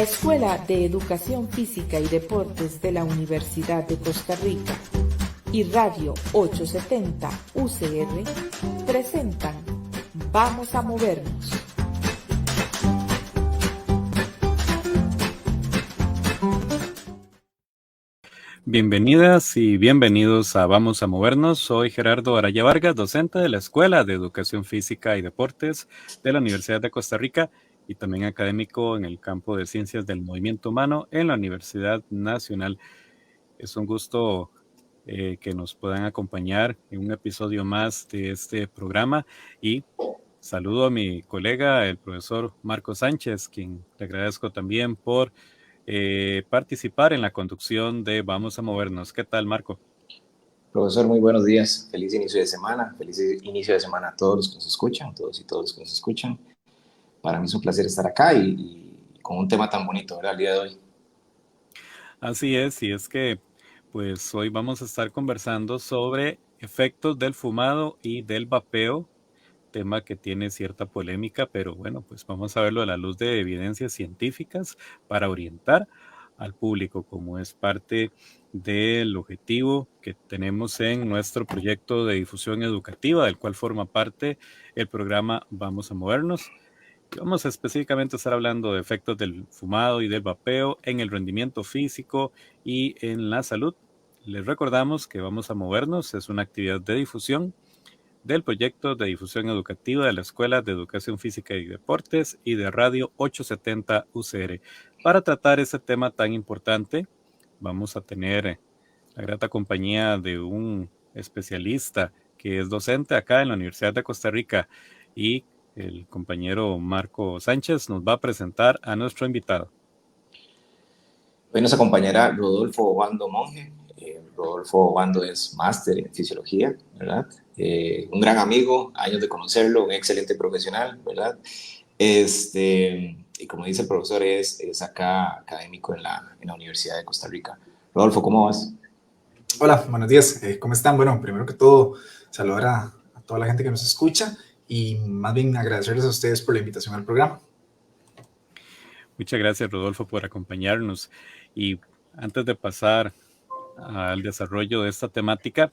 La Escuela de Educación Física y Deportes de la Universidad de Costa Rica y Radio 870 UCR presentan Vamos a Movernos. Bienvenidas y bienvenidos a Vamos a Movernos. Soy Gerardo Araya Vargas, docente de la Escuela de Educación Física y Deportes de la Universidad de Costa Rica y también académico en el campo de Ciencias del Movimiento Humano en la Universidad Nacional. Es un gusto que nos puedan acompañar en un episodio más de este programa y saludo a mi colega, el profesor Marco Sánchez, quien le agradezco también por participar en la conducción de Vamos a Movernos. ¿Qué tal, Marco? Profesor, muy buenos días. Feliz inicio de semana. Feliz inicio de semana a todos los que nos escuchan, todos y todos los que nos escuchan. Para mí es un placer estar acá y con un tema tan bonito, ¿verdad? El día de hoy. Así es, y es que pues hoy vamos a estar conversando sobre efectos del fumado y del vapeo, tema que tiene cierta polémica, pero bueno, pues vamos a verlo a la luz de evidencias científicas para orientar al público, como es parte del objetivo que tenemos en nuestro proyecto de difusión educativa, del cual forma parte el programa Vamos a Movernos. Vamos a específicamente estar hablando de efectos del fumado y del vapeo en el rendimiento físico y en la salud. Les recordamos que Vamos a Movernos es una actividad de difusión del proyecto de difusión educativa de la Escuela de Educación Física y Deportes y de Radio 870 UCR. Para tratar este tema tan importante, vamos a tener la grata compañía de un especialista que es docente acá en la Universidad de Costa Rica y el compañero Marco Sánchez nos va a presentar a nuestro invitado. Hoy nos acompañará Rodolfo Obando Monge. Rodolfo Obando es máster en fisiología, ¿verdad? Un gran amigo, años de conocerlo, un excelente profesional, ¿verdad? Y como dice el profesor, es acá académico en la Universidad de Costa Rica. Rodolfo, ¿cómo vas? Hola, buenos días. ¿Cómo están? Bueno, primero que todo, saludar a toda la gente que nos escucha y más bien agradecerles a ustedes por la invitación al programa. Muchas gracias, Rodolfo, por acompañarnos. Y antes de pasar al desarrollo de esta temática,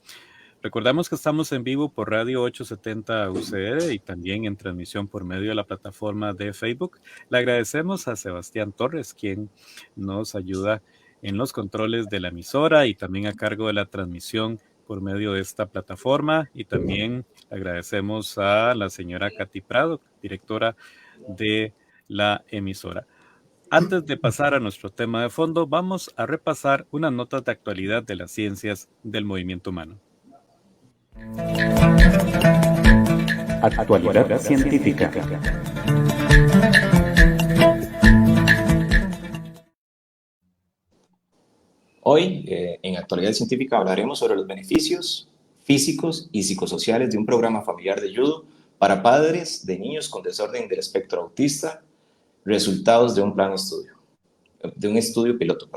recordamos que estamos en vivo por Radio 870 UCR y también en transmisión por medio de la plataforma de Facebook. Le agradecemos a Sebastián Torres, quien nos ayuda en los controles de la emisora y también a cargo de la transmisión por medio de esta plataforma. Y también agradecemos a la señora Katy Prado, directora de la emisora. Antes de pasar a nuestro tema de fondo, vamos a repasar unas notas de actualidad de las ciencias del movimiento humano. Actualidad científica. Hoy, en Actualidad Científica, hablaremos sobre los beneficios físicos y psicosociales de un programa familiar de judo para padres de niños con desorden del espectro autista, resultados de un estudio piloto.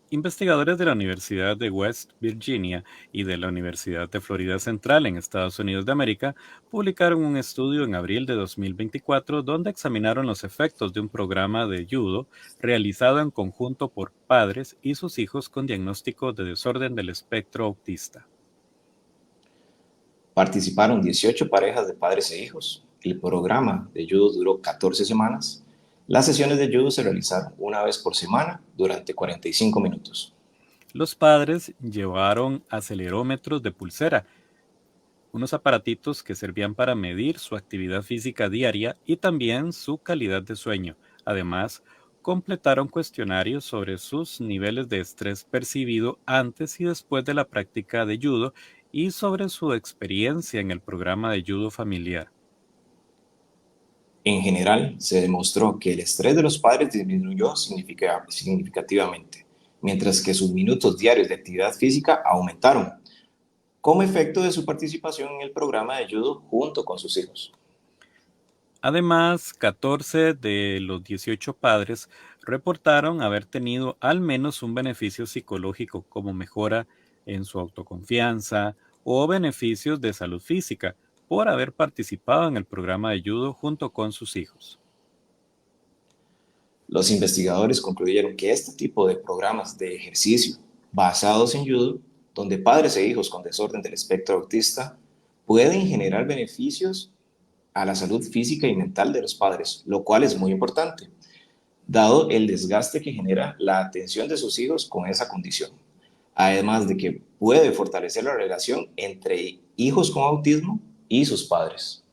Investigadores de la Universidad de West Virginia y de la Universidad de Florida Central en Estados Unidos de América publicaron un estudio en abril de 2024 donde examinaron los efectos de un programa de judo realizado en conjunto por padres y sus hijos con diagnóstico de desorden del espectro autista. Participaron 18 parejas de padres e hijos. El programa de judo duró 14 semanas. Las sesiones de judo se realizaron una vez por semana durante 45 minutos. Los padres llevaron acelerómetros de pulsera, unos aparatitos que servían para medir su actividad física diaria y también su calidad de sueño. Además, completaron cuestionarios sobre sus niveles de estrés percibido antes y después de la práctica de judo y sobre su experiencia en el programa de judo familiar. En general, se demostró que el estrés de los padres disminuyó significativamente, mientras que sus minutos diarios de actividad física aumentaron, como efecto de su participación en el programa de judo junto con sus hijos. Además, 14 de los 18 padres reportaron haber tenido al menos un beneficio psicológico como mejora en su autoconfianza o beneficios de salud física por haber participado en el programa de judo junto con sus hijos. Los investigadores concluyeron que este tipo de programas de ejercicio basados en judo, donde padres e hijos con desorden del espectro autista pueden generar beneficios a la salud física y mental de los padres, lo cual es muy importante, dado el desgaste que genera la atención de sus hijos con esa condición. Además de que puede fortalecer la relación entre hijos con autismo y sus padres.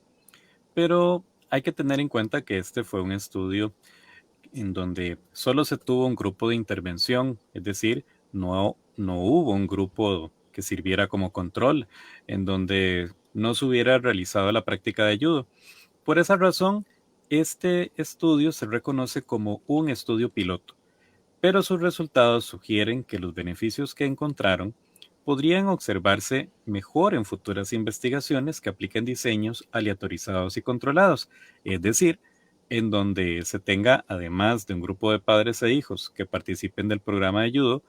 Pero hay que tener en cuenta que este fue un estudio en donde solo se tuvo un grupo de intervención, es decir, no hubo un grupo que sirviera como control, en donde no se hubiera realizado la práctica de judo. Por esa razón, este estudio se reconoce como un estudio piloto, pero sus resultados sugieren que los beneficios que encontraron podrían observarse mejor en futuras investigaciones que apliquen diseños aleatorizados y controlados, es decir, en donde se tenga, además de un grupo de padres e hijos que participen del programa de judo,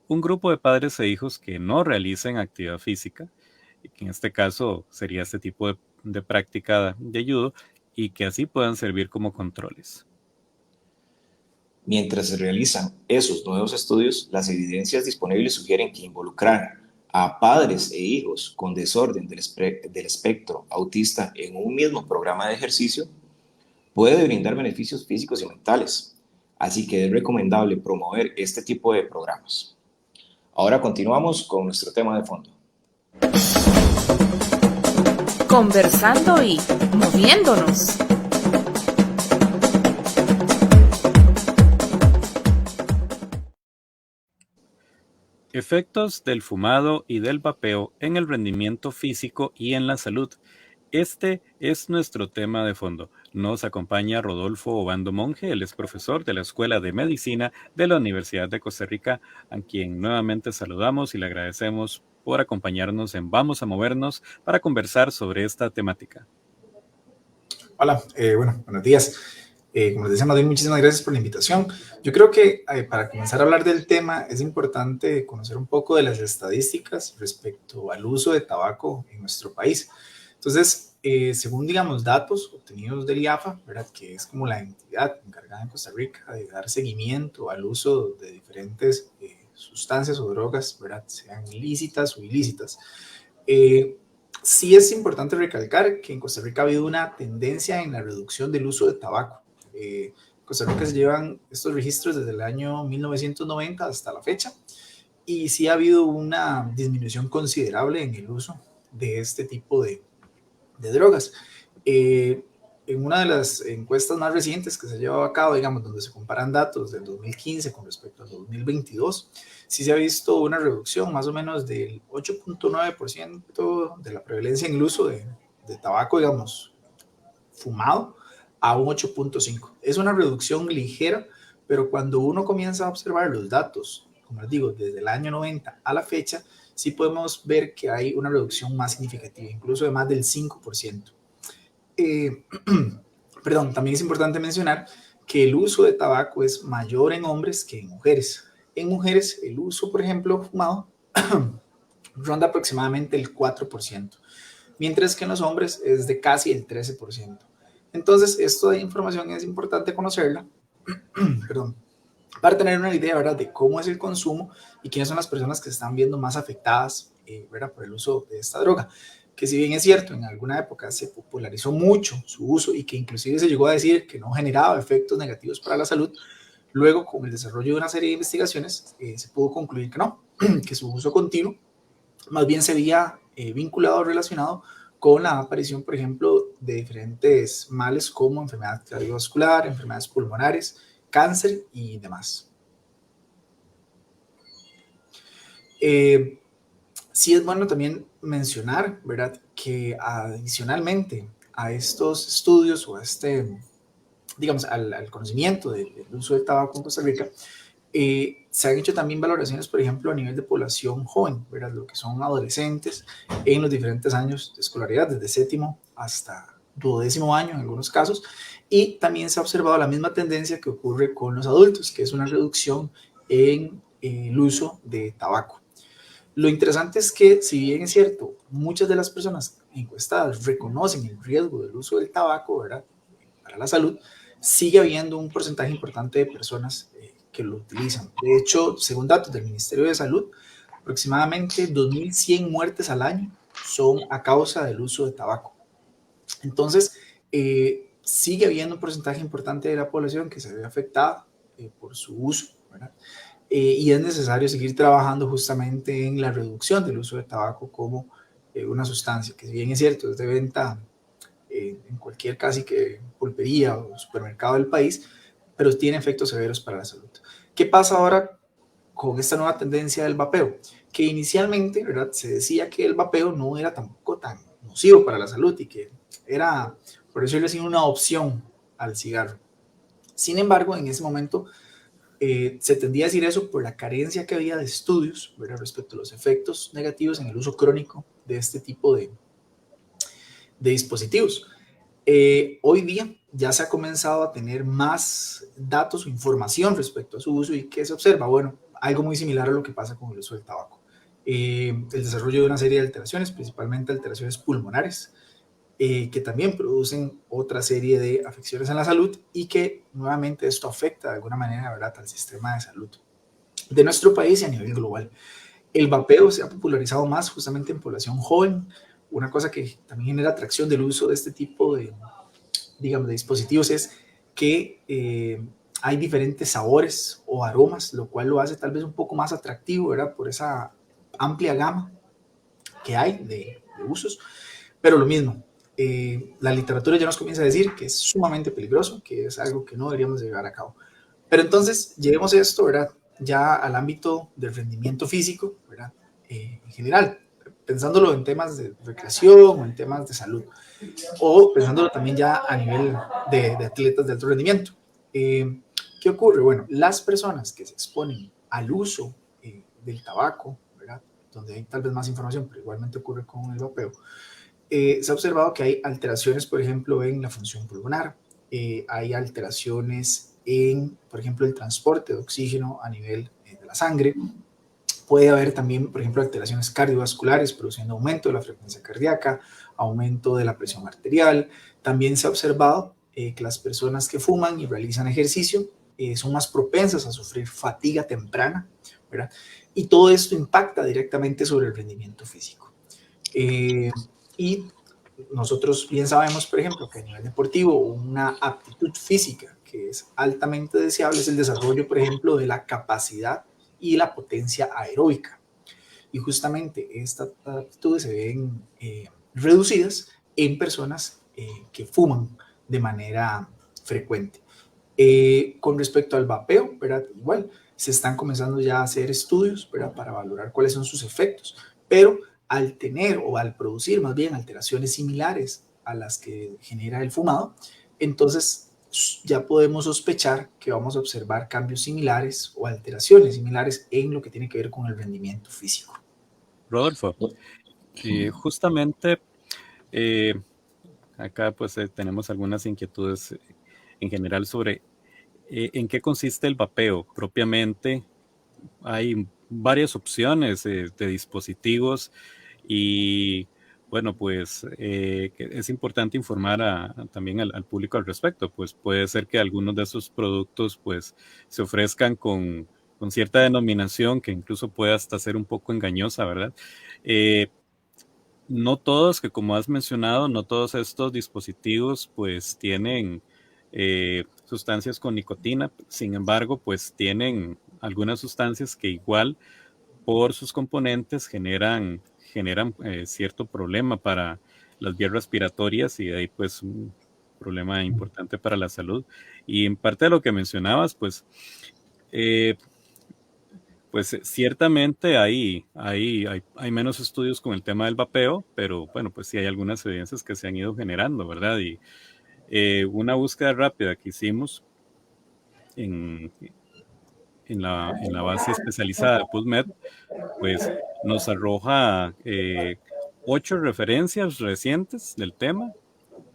un grupo de padres e hijos que no realicen actividad física, y que en este caso sería este tipo de práctica de judo, y que así puedan servir como controles. Mientras se realizan esos nuevos estudios, las evidencias disponibles sugieren que involucrar a padres e hijos con desorden del espectro autista en un mismo programa de ejercicio puede brindar beneficios físicos y mentales, así que es recomendable promover este tipo de programas. Ahora continuamos con nuestro tema de fondo. Conversando y moviéndonos. Efectos del fumado y del vapeo en el rendimiento físico y en la salud. Este es nuestro tema de fondo. Nos acompaña Rodolfo Obando Monge, él es profesor de la Escuela de Medicina de la Universidad de Costa Rica, a quien nuevamente saludamos y le agradecemos por acompañarnos en Vamos a Movernos para conversar sobre esta temática. Hola, buenos días. Como les decía, Madrid, muchísimas gracias por la invitación. Yo creo que para comenzar a hablar del tema es importante conocer un poco de las estadísticas respecto al uso de tabaco en nuestro país. Entonces, según, digamos, datos obtenidos del IAFA, ¿verdad?, que es como la entidad encargada en Costa Rica de dar seguimiento al uso de diferentes sustancias o drogas, ¿verdad?, sean ilícitas o ilícitas. Sí es importante recalcar que en Costa Rica ha habido una tendencia en la reducción del uso de tabaco. En Costa Rica se llevan estos registros desde el año 1990 hasta la fecha y sí ha habido una disminución considerable en el uso de este tipo de drogas. En una de las encuestas más recientes que se ha llevado a cabo, digamos, donde se comparan datos del 2015 con respecto al 2022, sí se ha visto una reducción más o menos del 8.9% de la prevalencia en el uso de tabaco, digamos, fumado, a un 8.5%. Es una reducción ligera, pero cuando uno comienza a observar los datos, como les digo, desde el año 90 a la fecha, sí podemos ver que hay una reducción más significativa, incluso de más del 5%. Perdón, también es importante mencionar que el uso de tabaco es mayor en hombres que en mujeres. En mujeres, el uso, por ejemplo, fumado, ronda aproximadamente el 4%, mientras que en los hombres es de casi el 13%. Entonces, esta información es importante conocerla, perdón, para tener una idea, ¿verdad?, de cómo es el consumo y quiénes son las personas que se están viendo más afectadas, ¿verdad?, por el uso de esta droga. Que si bien es cierto, en alguna época se popularizó mucho su uso y que inclusive se llegó a decir que no generaba efectos negativos para la salud, luego con el desarrollo de una serie de investigaciones se pudo concluir que no, que su uso continuo más bien se veía vinculado o relacionado con la aparición, por ejemplo, de diferentes males como enfermedad cardiovascular, enfermedades pulmonares, cáncer y demás. Sí es bueno también mencionar, ¿verdad?, que adicionalmente a estos estudios o a digamos, al conocimiento del uso del tabaco en Costa Rica, se han hecho también valoraciones, por ejemplo, a nivel de población joven, ¿verdad?, lo que son adolescentes en los diferentes años de escolaridad, desde séptimo hasta 12º año en algunos casos, y también se ha observado la misma tendencia que ocurre con los adultos, que es una reducción en el uso de tabaco. Lo interesante es que, si bien es cierto, muchas de las personas encuestadas reconocen el riesgo del uso del tabaco, ¿verdad?, para la salud, sigue habiendo un porcentaje importante de personas que lo utilizan. De hecho, según datos del Ministerio de Salud, aproximadamente 2.100 muertes al año son a causa del uso de tabaco. Entonces, sigue habiendo un porcentaje importante de la población que se ve afectada por su uso, ¿verdad? Y es necesario seguir trabajando justamente en la reducción del uso de tabaco como una sustancia que, si bien es cierto, es de venta en cualquier casi que pulpería o supermercado del país, pero tiene efectos severos para la salud. ¿Qué pasa ahora con esta nueva tendencia del vapeo? Que inicialmente, ¿verdad?, se decía que el vapeo no era tampoco tan nocivo para la salud y que era, por decirlo así, una opción al cigarro. Sin embargo, en ese momento se tendía a decir eso por la carencia que había de estudios, ¿verdad?, respecto a los efectos negativos en el uso crónico de este tipo de dispositivos. Hoy día ya se ha comenzado a tener más datos o información respecto a su uso. ¿Y qué se observa? Bueno, algo muy similar a lo que pasa con el uso del tabaco. El desarrollo de una serie de alteraciones, principalmente alteraciones pulmonares, que también producen otra serie de afecciones en la salud y que nuevamente esto afecta de alguna manera, ¿verdad?, al sistema de salud de nuestro país y a nivel global. El vapeo se ha popularizado más justamente en población joven. Una cosa que también genera atracción del uso de este tipo de, digamos, de dispositivos es que hay diferentes sabores o aromas, lo cual lo hace tal vez un poco más atractivo, ¿verdad?, por esa amplia gama que hay de usos. Pero lo mismo, la literatura ya nos comienza a decir que es sumamente peligroso, que es algo que no deberíamos llevar a cabo. Pero entonces, llevemos esto, ¿verdad?, ya al ámbito del rendimiento físico, ¿verdad?, en general, pensándolo en temas de recreación o en temas de salud, o pensándolo también ya a nivel de atletas de alto rendimiento. ¿Qué ocurre? Bueno, las personas que se exponen al uso del tabaco, ¿verdad?, donde hay tal vez más información, pero igualmente ocurre con el vapeo, se ha observado que hay alteraciones, por ejemplo, en la función pulmonar, hay alteraciones en, por ejemplo, el transporte de oxígeno a nivel de la sangre. Puede haber también, por ejemplo, alteraciones cardiovasculares, produciendo aumento de la frecuencia cardíaca, aumento de la presión arterial. También se ha observado que las personas que fuman y realizan ejercicio son más propensas a sufrir fatiga temprana, ¿verdad? Y todo esto impacta directamente sobre el rendimiento físico. Y nosotros bien sabemos, por ejemplo, que a nivel deportivo una aptitud física que es altamente deseable es el desarrollo, por ejemplo, de la capacidad y la potencia aeróbica. Y justamente estas aptitudes se ven reducidas en personas que fuman de manera frecuente. Con respecto al vapeo, ¿verdad?, igual se están comenzando ya a hacer estudios, ¿verdad?, para valorar cuáles son sus efectos, pero al tener o al producir más bien alteraciones similares a las que genera el fumado, entonces ya podemos sospechar que vamos a observar cambios similares o alteraciones similares en lo que tiene que ver con el rendimiento físico. Rodolfo, justamente acá pues tenemos algunas inquietudes en general sobre en qué consiste el vapeo propiamente. Hay varias opciones de dispositivos y bueno, pues es importante informar también al público al respecto, pues puede ser que algunos de esos productos pues se ofrezcan con cierta denominación que incluso puede hasta ser un poco engañosa, ¿verdad? No todos, que como has mencionado, no todos estos dispositivos pues tienen sustancias con nicotina, sin embargo pues tienen algunas sustancias que igual por sus componentes generan cierto problema para las vías respiratorias y de ahí pues un problema importante para la salud. Y en parte de lo que mencionabas, pues ciertamente hay menos estudios con el tema del vapeo, pero bueno, pues sí hay algunas evidencias que se han ido generando, ¿verdad? Y una búsqueda rápida que hicimos en la base especializada de PubMed, pues nos arroja 8 referencias recientes del tema.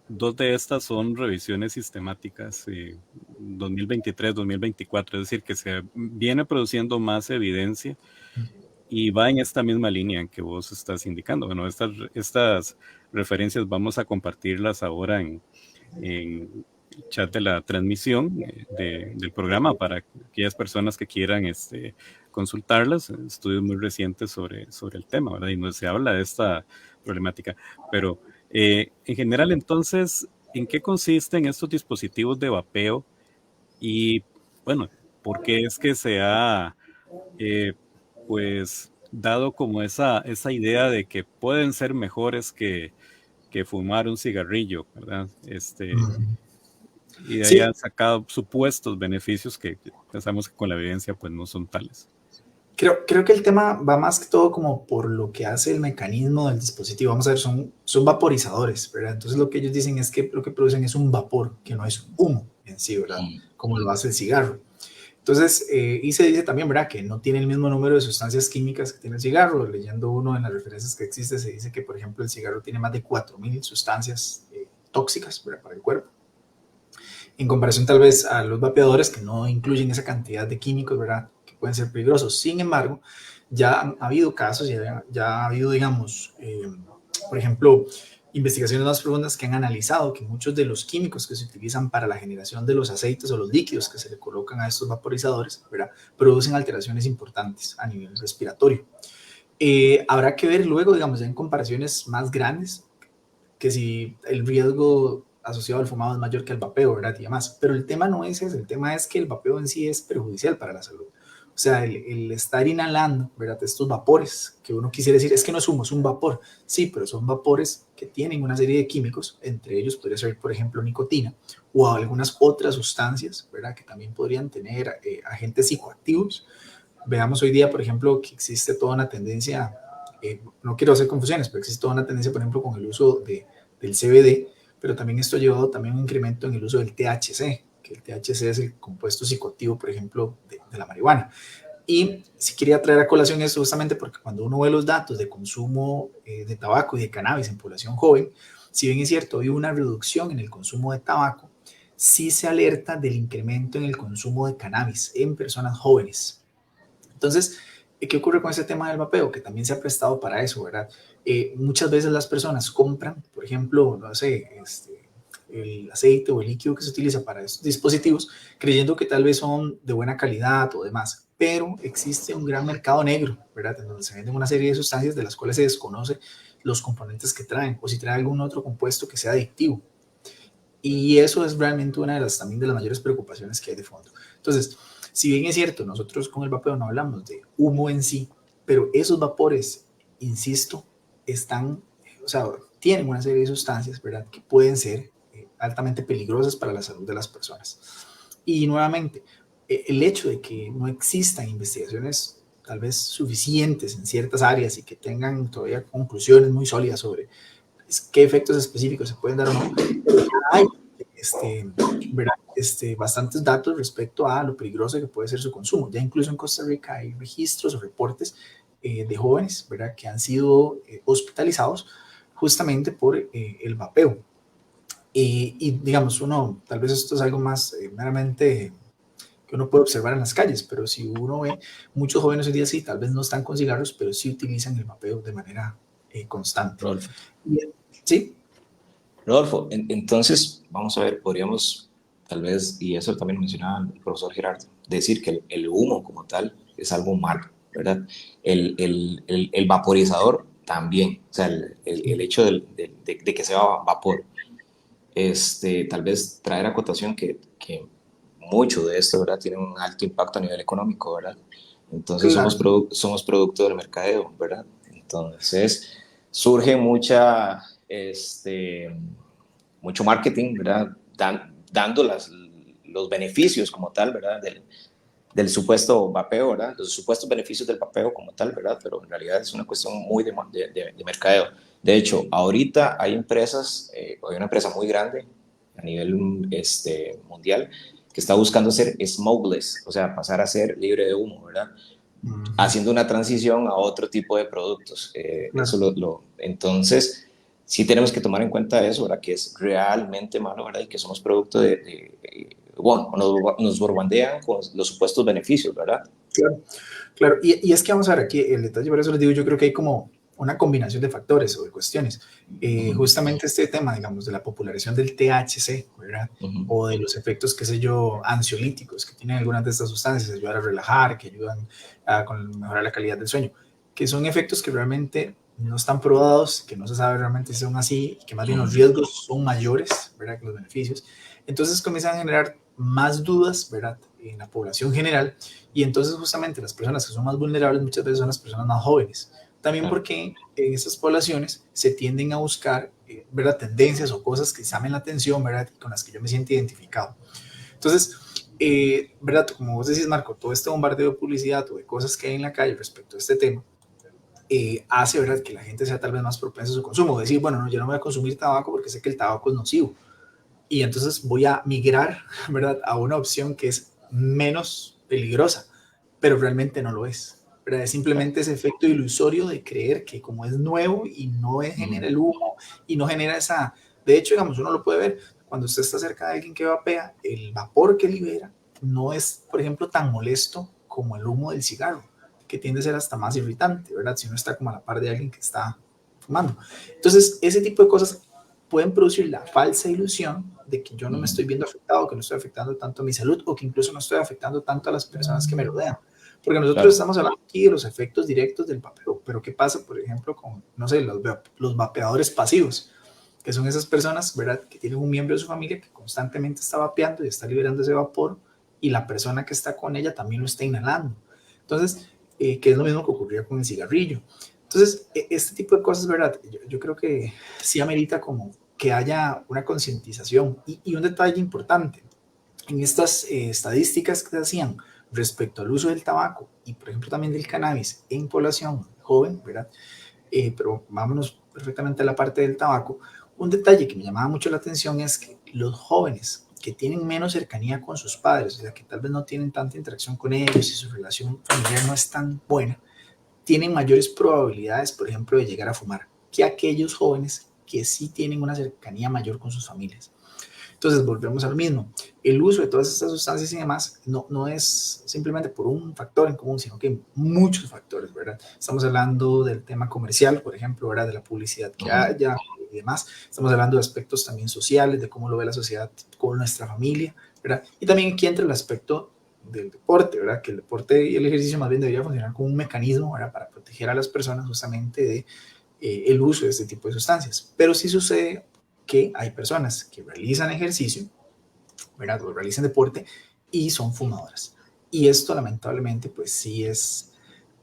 2 de estas son revisiones sistemáticas 2023-2024, es decir, que se viene produciendo más evidencia y va en esta misma línea en que vos estás indicando. Bueno, estas referencias vamos a compartirlas ahora en chat de la transmisión del programa para aquellas personas que quieran consultarlas, estudios muy recientes sobre el tema, ¿verdad? Y no se habla de esta problemática. Pero en general, entonces, ¿en qué consisten estos dispositivos de vapeo? Y bueno, ¿por qué es que se ha pues dado como esa idea de que pueden ser mejores que fumar un cigarrillo, ¿verdad? Y de ahí Sí, han sacado supuestos beneficios que pensamos que con la evidencia pues no son tales. creo que el tema va más que todo como por lo que hace el mecanismo del dispositivo. Vamos a ver, son vaporizadores, ¿verdad? Entonces lo que ellos dicen es que lo que producen es un vapor, que no es humo en sí, ¿verdad? Como lo hace el cigarro. Entonces, y se dice también, ¿verdad?, que no tiene el mismo número de sustancias químicas que tiene el cigarro. Leyendo uno en las referencias que existe, se dice que, por ejemplo, el cigarro tiene más de 4.000 sustancias tóxicas, ¿verdad?, para el cuerpo, en comparación tal vez a los vapeadores que no incluyen esa cantidad de químicos, ¿verdad?, que pueden ser peligrosos. Sin embargo, ya ha habido casos, ya ha habido, digamos, por ejemplo, investigaciones más profundas que han analizado que muchos de los químicos que se utilizan para la generación de los aceites o los líquidos que se le colocan a estos vaporizadores, ¿verdad?, producen alteraciones importantes a nivel respiratorio. Habrá que ver luego, digamos, ya en comparaciones más grandes, que si el riesgo asociado al fumado es mayor que al vapeo, ¿verdad? Y demás. Pero el tema no es ese, el tema es que el vapeo en sí es perjudicial para la salud. O sea, el estar inhalando, ¿verdad?, estos vapores, que uno quisiera decir, es que no es humo, es un vapor. Sí, pero son vapores que tienen una serie de químicos, entre ellos podría ser, por ejemplo, nicotina o algunas otras sustancias, ¿verdad?, que también podrían tener agentes psicoactivos. Veamos hoy día, por ejemplo, que existe toda una tendencia, no quiero hacer confusiones, pero existe toda una tendencia, por ejemplo, con el uso del CBD, pero también esto ha llevado también a un incremento en el uso del THC, que el THC es el compuesto psicoactivo, por ejemplo, de la marihuana. Y si quería traer a colación esto justamente porque cuando uno ve los datos de consumo de tabaco y de cannabis en población joven, si bien es cierto, hay una reducción en el consumo de tabaco, sí se alerta del incremento en el consumo de cannabis en personas jóvenes. Entonces, ¿qué ocurre con este tema del vapeo? Que también se ha prestado para eso, ¿verdad? Muchas veces las personas compran, por ejemplo, no sé, el aceite o el líquido que se utiliza para estos dispositivos, creyendo que tal vez son de buena calidad o demás, pero existe un gran mercado negro, ¿verdad?, en donde se venden una serie de sustancias de las cuales se desconoce los componentes que traen o si trae algún otro compuesto que sea adictivo. Y eso es realmente una de las también de las mayores preocupaciones que hay de fondo. Entonces, si bien es cierto, nosotros con el vapeo no hablamos de humo en sí, pero esos vapores, insisto, están, o sea, tienen una serie de sustancias, ¿verdad?, que pueden ser altamente peligrosas para la salud de las personas. Y nuevamente, el hecho de que no existan investigaciones tal vez suficientes en ciertas áreas y que tengan todavía conclusiones muy sólidas sobre qué efectos específicos se pueden dar o no, hay ¿verdad?, bastantes datos respecto a lo peligroso que puede ser su consumo. Ya incluso en Costa Rica hay registros o reportes de jóvenes, ¿verdad?, que han sido hospitalizados justamente por el vapeo. Y digamos, uno, tal vez esto es algo más meramente que uno puede observar en las calles, pero si uno ve, muchos jóvenes hoy día sí, tal vez no están con cigarros, pero sí utilizan el vapeo de manera constante. Rodolfo. Sí. Rodolfo, entonces, vamos a ver, podríamos tal vez, y eso también lo mencionaba el profesor Gerardo, decir que el humo como tal es algo malo, ¿verdad? El vaporizador también, o sea, el hecho de que sea vapor, tal vez traer a cotación que mucho de esto, ¿verdad?, tiene un alto impacto a nivel económico, ¿verdad? Entonces Claro. somos producto del mercadeo, ¿verdad? Entonces surge mucho marketing, ¿verdad?, dando los beneficios como tal, ¿verdad?, del supuesto vapeo, ¿verdad?, los supuestos beneficios del vapeo como tal, ¿verdad?, pero en realidad es una cuestión muy de mercadeo. De hecho, ahorita hay empresas, hay una empresa muy grande a nivel mundial que está buscando ser smokeless, o sea, pasar a ser libre de humo, ¿verdad?, haciendo una transición a otro tipo de productos. Claro. Entonces, sí tenemos que tomar en cuenta eso, ¿verdad?, que es realmente malo, ¿verdad?, y que somos producto bueno, nos borbandean con los supuestos beneficios, ¿verdad? Claro, claro. Y es que vamos a ver aquí el detalle, por eso les digo, yo creo que hay como una combinación de factores o de cuestiones. Justamente este tema, digamos, de la popularización del THC, ¿verdad? O de los efectos, qué sé yo, ansiolíticos que tienen algunas de estas sustancias, ayudar a relajar, que ayudan a mejorar la calidad del sueño, que son efectos que realmente no están probados, que no se sabe realmente si son así, que más bien los riesgos son mayores, ¿verdad?, que los beneficios. Entonces comienzan a generar más dudas, ¿verdad?, en la población general, y entonces justamente las personas que son más vulnerables muchas veces son las personas más jóvenes. También porque en esas poblaciones se tienden a buscar, ¿verdad?, tendencias o cosas que llamen la atención, ¿verdad?, con las que yo me siento identificado. Entonces, ¿verdad?, como vos decís, Marco, todo este bombardeo de publicidad o de cosas que hay en la calle respecto a este tema, hace, ¿verdad?, que la gente sea tal vez más propensa a su consumo. Decir, bueno, no, yo no voy a consumir tabaco porque sé que el tabaco es nocivo. Y entonces voy a migrar, ¿verdad?, a una opción que es menos peligrosa, pero realmente no lo es, ¿verdad? Es simplemente ese efecto ilusorio de creer que como es nuevo y no genera el humo y no genera esa... De hecho, digamos, uno lo puede ver, cuando usted está cerca de alguien que vapea, el vapor que libera no es, por ejemplo, tan molesto como el humo del cigarro, que tiende a ser hasta más irritante, ¿verdad? Si uno está como a la par de alguien que está fumando. Entonces, ese tipo de cosas pueden producir la falsa ilusión de que yo no me estoy viendo afectado, que no estoy afectando tanto a mi salud o que incluso no estoy afectando tanto a las personas que me rodean. Porque nosotros estamos hablando aquí de los efectos directos del vapeo, pero ¿qué pasa, por ejemplo, con, no sé, los vapeadores pasivos? Que son esas personas, ¿verdad?, que tienen un miembro de su familia que constantemente está vapeando y está liberando ese vapor y la persona que está con ella también lo está inhalando. Entonces, que es lo mismo que ocurría con el cigarrillo. Entonces, este tipo de cosas, ¿verdad? Yo creo que sí amerita como que haya una concientización. Y un detalle importante, en estas estadísticas que se hacían respecto al uso del tabaco y, por ejemplo, también del cannabis en población joven, ¿verdad? Pero vámonos perfectamente a la parte del tabaco. Un detalle que me llamaba mucho la atención es que los jóvenes que tienen menos cercanía con sus padres, o sea, que tal vez no tienen tanta interacción con ellos y su relación familiar no es tan buena, tienen mayores probabilidades, por ejemplo, de llegar a fumar que aquellos jóvenes que sí tienen una cercanía mayor con sus familias. Entonces, volvemos a lo mismo. El uso de todas estas sustancias y demás no es simplemente por un factor en común, sino que muchos factores, ¿verdad? Estamos hablando del tema comercial, por ejemplo, ¿verdad?, de la publicidad que haya y demás. Estamos hablando de aspectos también sociales, de cómo lo ve la sociedad con nuestra familia, ¿verdad? Y también aquí entra el aspecto del deporte, ¿verdad? Que el deporte y el ejercicio más bien debería funcionar como un mecanismo, ¿verdad?, para proteger a las personas justamente de el uso de este tipo de sustancias. Pero sí sucede que hay personas que realizan ejercicio, ¿verdad?, o realizan deporte y son fumadoras. Y esto lamentablemente pues sí es,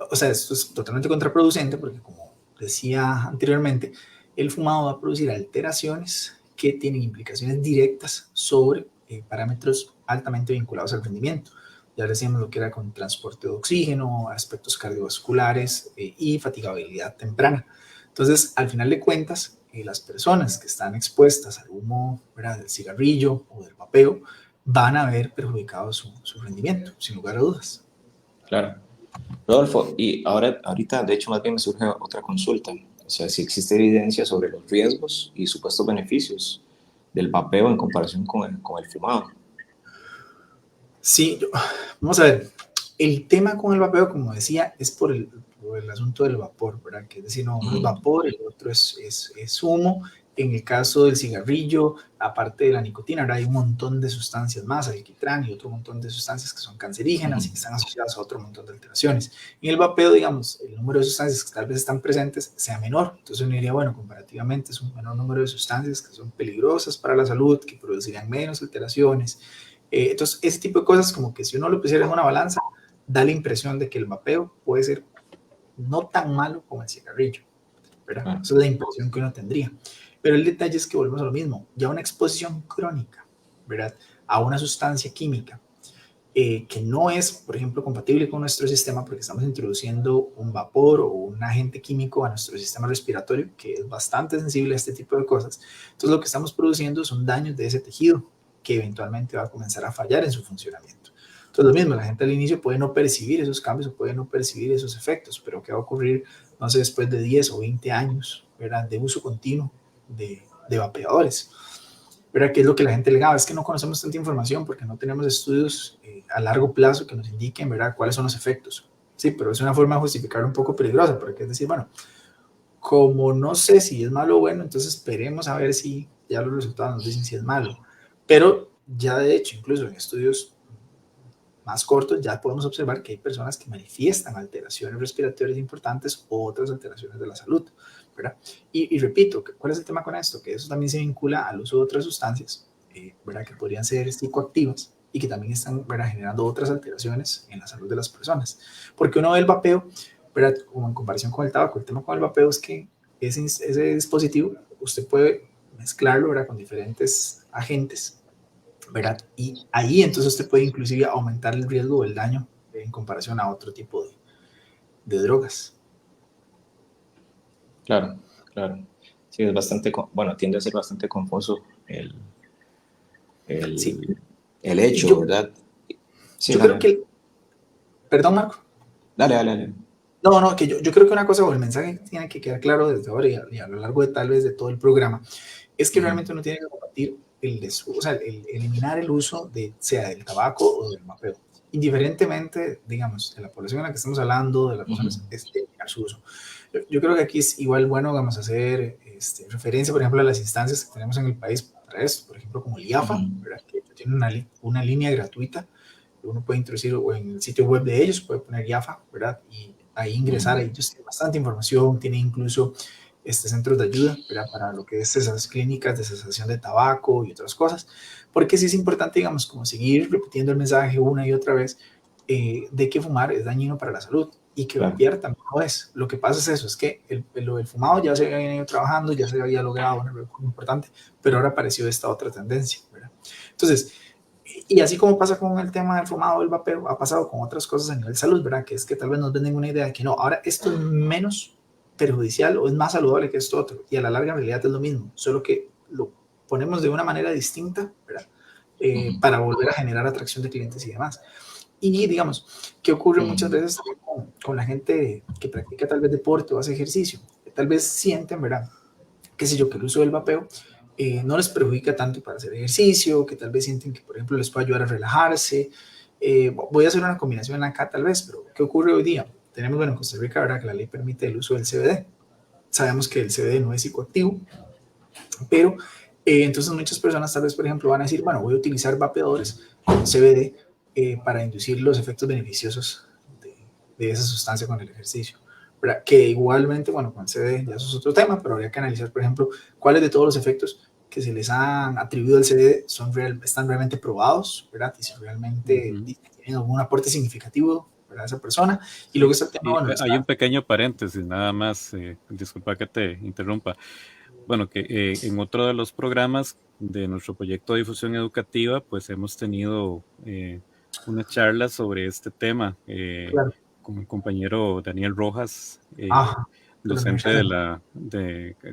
o sea, esto es totalmente contraproducente porque como decía anteriormente, el fumado va a producir alteraciones que tienen implicaciones directas sobre parámetros altamente vinculados al rendimiento. Ya decíamos lo que era con transporte de oxígeno, aspectos cardiovasculares y fatigabilidad temprana. Entonces, al final de cuentas, las personas que están expuestas al humo, ¿verdad?, del cigarrillo o del vapeo van a ver perjudicado su rendimiento, sin lugar a dudas. Claro. Rodolfo, y ahorita, de hecho, más bien me surge otra consulta. O sea, si existe evidencia sobre los riesgos y supuestos beneficios del vapeo en comparación con el fumado. Sí, vamos a ver. El tema con el vapeo, como decía, es por el asunto del vapor, ¿verdad? Que es decir, no, uno es vapor, el otro es humo. En el caso del cigarrillo, aparte de la nicotina, ahora hay un montón de sustancias más, alquitrán y otro montón de sustancias que son cancerígenas y que están asociadas a otro montón de alteraciones. En el vapeo, digamos, el número de sustancias que tal vez están presentes sea menor. Entonces uno diría, bueno, comparativamente es un menor número de sustancias que son peligrosas para la salud, que producirían menos alteraciones. Entonces, ese tipo de cosas, como que si uno lo pusiera en una balanza, da la impresión de que el vapeo puede ser no tan malo como el cigarrillo, ¿verdad? Esa es la impresión que uno tendría. Pero el detalle es que volvemos a lo mismo, ya una exposición crónica, ¿verdad?, a una sustancia química que no es, por ejemplo, compatible con nuestro sistema porque estamos introduciendo un vapor o un agente químico a nuestro sistema respiratorio que es bastante sensible a este tipo de cosas. Entonces, lo que estamos produciendo son daños de ese tejido que eventualmente va a comenzar a fallar en su funcionamiento. Entonces, lo mismo, la gente al inicio puede no percibir esos cambios o puede no percibir esos efectos, pero ¿qué va a ocurrir, no sé, después de 10 o 20 años, ¿verdad?, de uso continuo de vapeadores? ¿Verdad? ¿Qué es lo que la gente alegaba? Es que no conocemos tanta información porque no tenemos estudios a largo plazo que nos indiquen, ¿verdad?, cuáles son los efectos. Sí, pero es una forma de justificar un poco peligrosa, porque es decir, bueno, como no sé si es malo o bueno, entonces esperemos a ver si ya los resultados nos dicen si es malo. Pero ya de hecho, incluso en estudios más cortos, ya podemos observar que hay personas que manifiestan alteraciones respiratorias importantes o otras alteraciones de la salud, ¿verdad? Y repito, ¿cuál es el tema con esto? Que eso también se vincula al uso de otras sustancias, ¿verdad? Que podrían ser psicoactivas y que también están, ¿verdad?, generando otras alteraciones en la salud de las personas. Porque uno ve el vapeo, ¿verdad?, como en comparación con el tabaco. El tema con el vapeo es que ese dispositivo usted puede mezclarlo, ¿verdad?, con diferentes agentes, ¿verdad? Y ahí entonces usted puede inclusive aumentar el riesgo o el daño en comparación a otro tipo de drogas. Claro, claro. Sí, es bastante, bueno, tiende a ser bastante confuso el, Sí. el hecho, Yo, ¿verdad? Sí, yo dale, creo que, perdón, Marco. dale, dale, dale. No, que yo creo que una cosa o el mensaje tiene que quedar claro desde ahora y a lo largo de tal vez de todo el programa, es que realmente uno tiene que combatir o sea, eliminar el uso de, sea del tabaco o del vapeo. Indiferentemente, digamos, de la población en la que estamos hablando, de las personas, es eliminar su uso. Yo creo que aquí es igual bueno, vamos a hacer referencia, por ejemplo, a las instancias que tenemos en el país para esto, por ejemplo, como el IAFA, ¿verdad?, que tiene una línea gratuita que uno puede introducir o en el sitio web de ellos, puede poner IAFA, ¿verdad?, y ahí ingresar, ahí ellos tienen bastante información, tienen incluso centros de ayuda, ¿verdad?, para lo que es esas clínicas de cesación de tabaco y otras cosas, porque sí es importante, digamos, como seguir repitiendo el mensaje una y otra vez de que fumar es dañino para la salud y que vapear también lo es. Lo que pasa es eso, es que el fumado ya se había venido trabajando, ya se había logrado una reducción importante, pero ahora apareció esta otra tendencia, ¿verdad? Entonces, y así como pasa con el tema del fumado o el vapeo, ha pasado con otras cosas a nivel salud, ¿verdad? Que es que tal vez nos venden una idea de que no, ahora esto es menos perjudicial o es más saludable que esto otro, y a la larga en realidad es lo mismo, solo que lo ponemos de una manera distinta, ¿verdad? Para volver a generar atracción de clientes y demás. Y digamos, ¿qué ocurre muchas veces con la gente que practica tal vez deporte o hace ejercicio? Que tal vez sienten, ¿verdad?, qué sé yo, que el uso del vapeo no les perjudica tanto para hacer ejercicio, que tal vez sienten que, por ejemplo, les puede ayudar a relajarse. Voy a hacer una combinación acá tal vez, pero ¿qué ocurre hoy día? Tenemos, bueno, en Costa Rica, ¿verdad?, que la ley permite el uso del CBD. Sabemos que el CBD no es psicoactivo, pero entonces muchas personas tal vez, por ejemplo, van a decir, bueno, voy a utilizar vapeadores con CBD para inducir los efectos beneficiosos de esa sustancia con el ejercicio, ¿verdad? Que igualmente, bueno, con CBD ya eso es otro tema, pero habría que analizar, por ejemplo, cuáles de todos los efectos que se les han atribuido al CBD están realmente probados, ¿verdad? Y si realmente tienen algún aporte significativo para esa persona. Y luego está el tema, bueno, hay un pequeño paréntesis, nada más, disculpa que te interrumpa. Bueno, que en otro de los programas de nuestro proyecto de difusión educativa, pues hemos tenido una charla sobre este tema claro. con el compañero Daniel Rojas, docente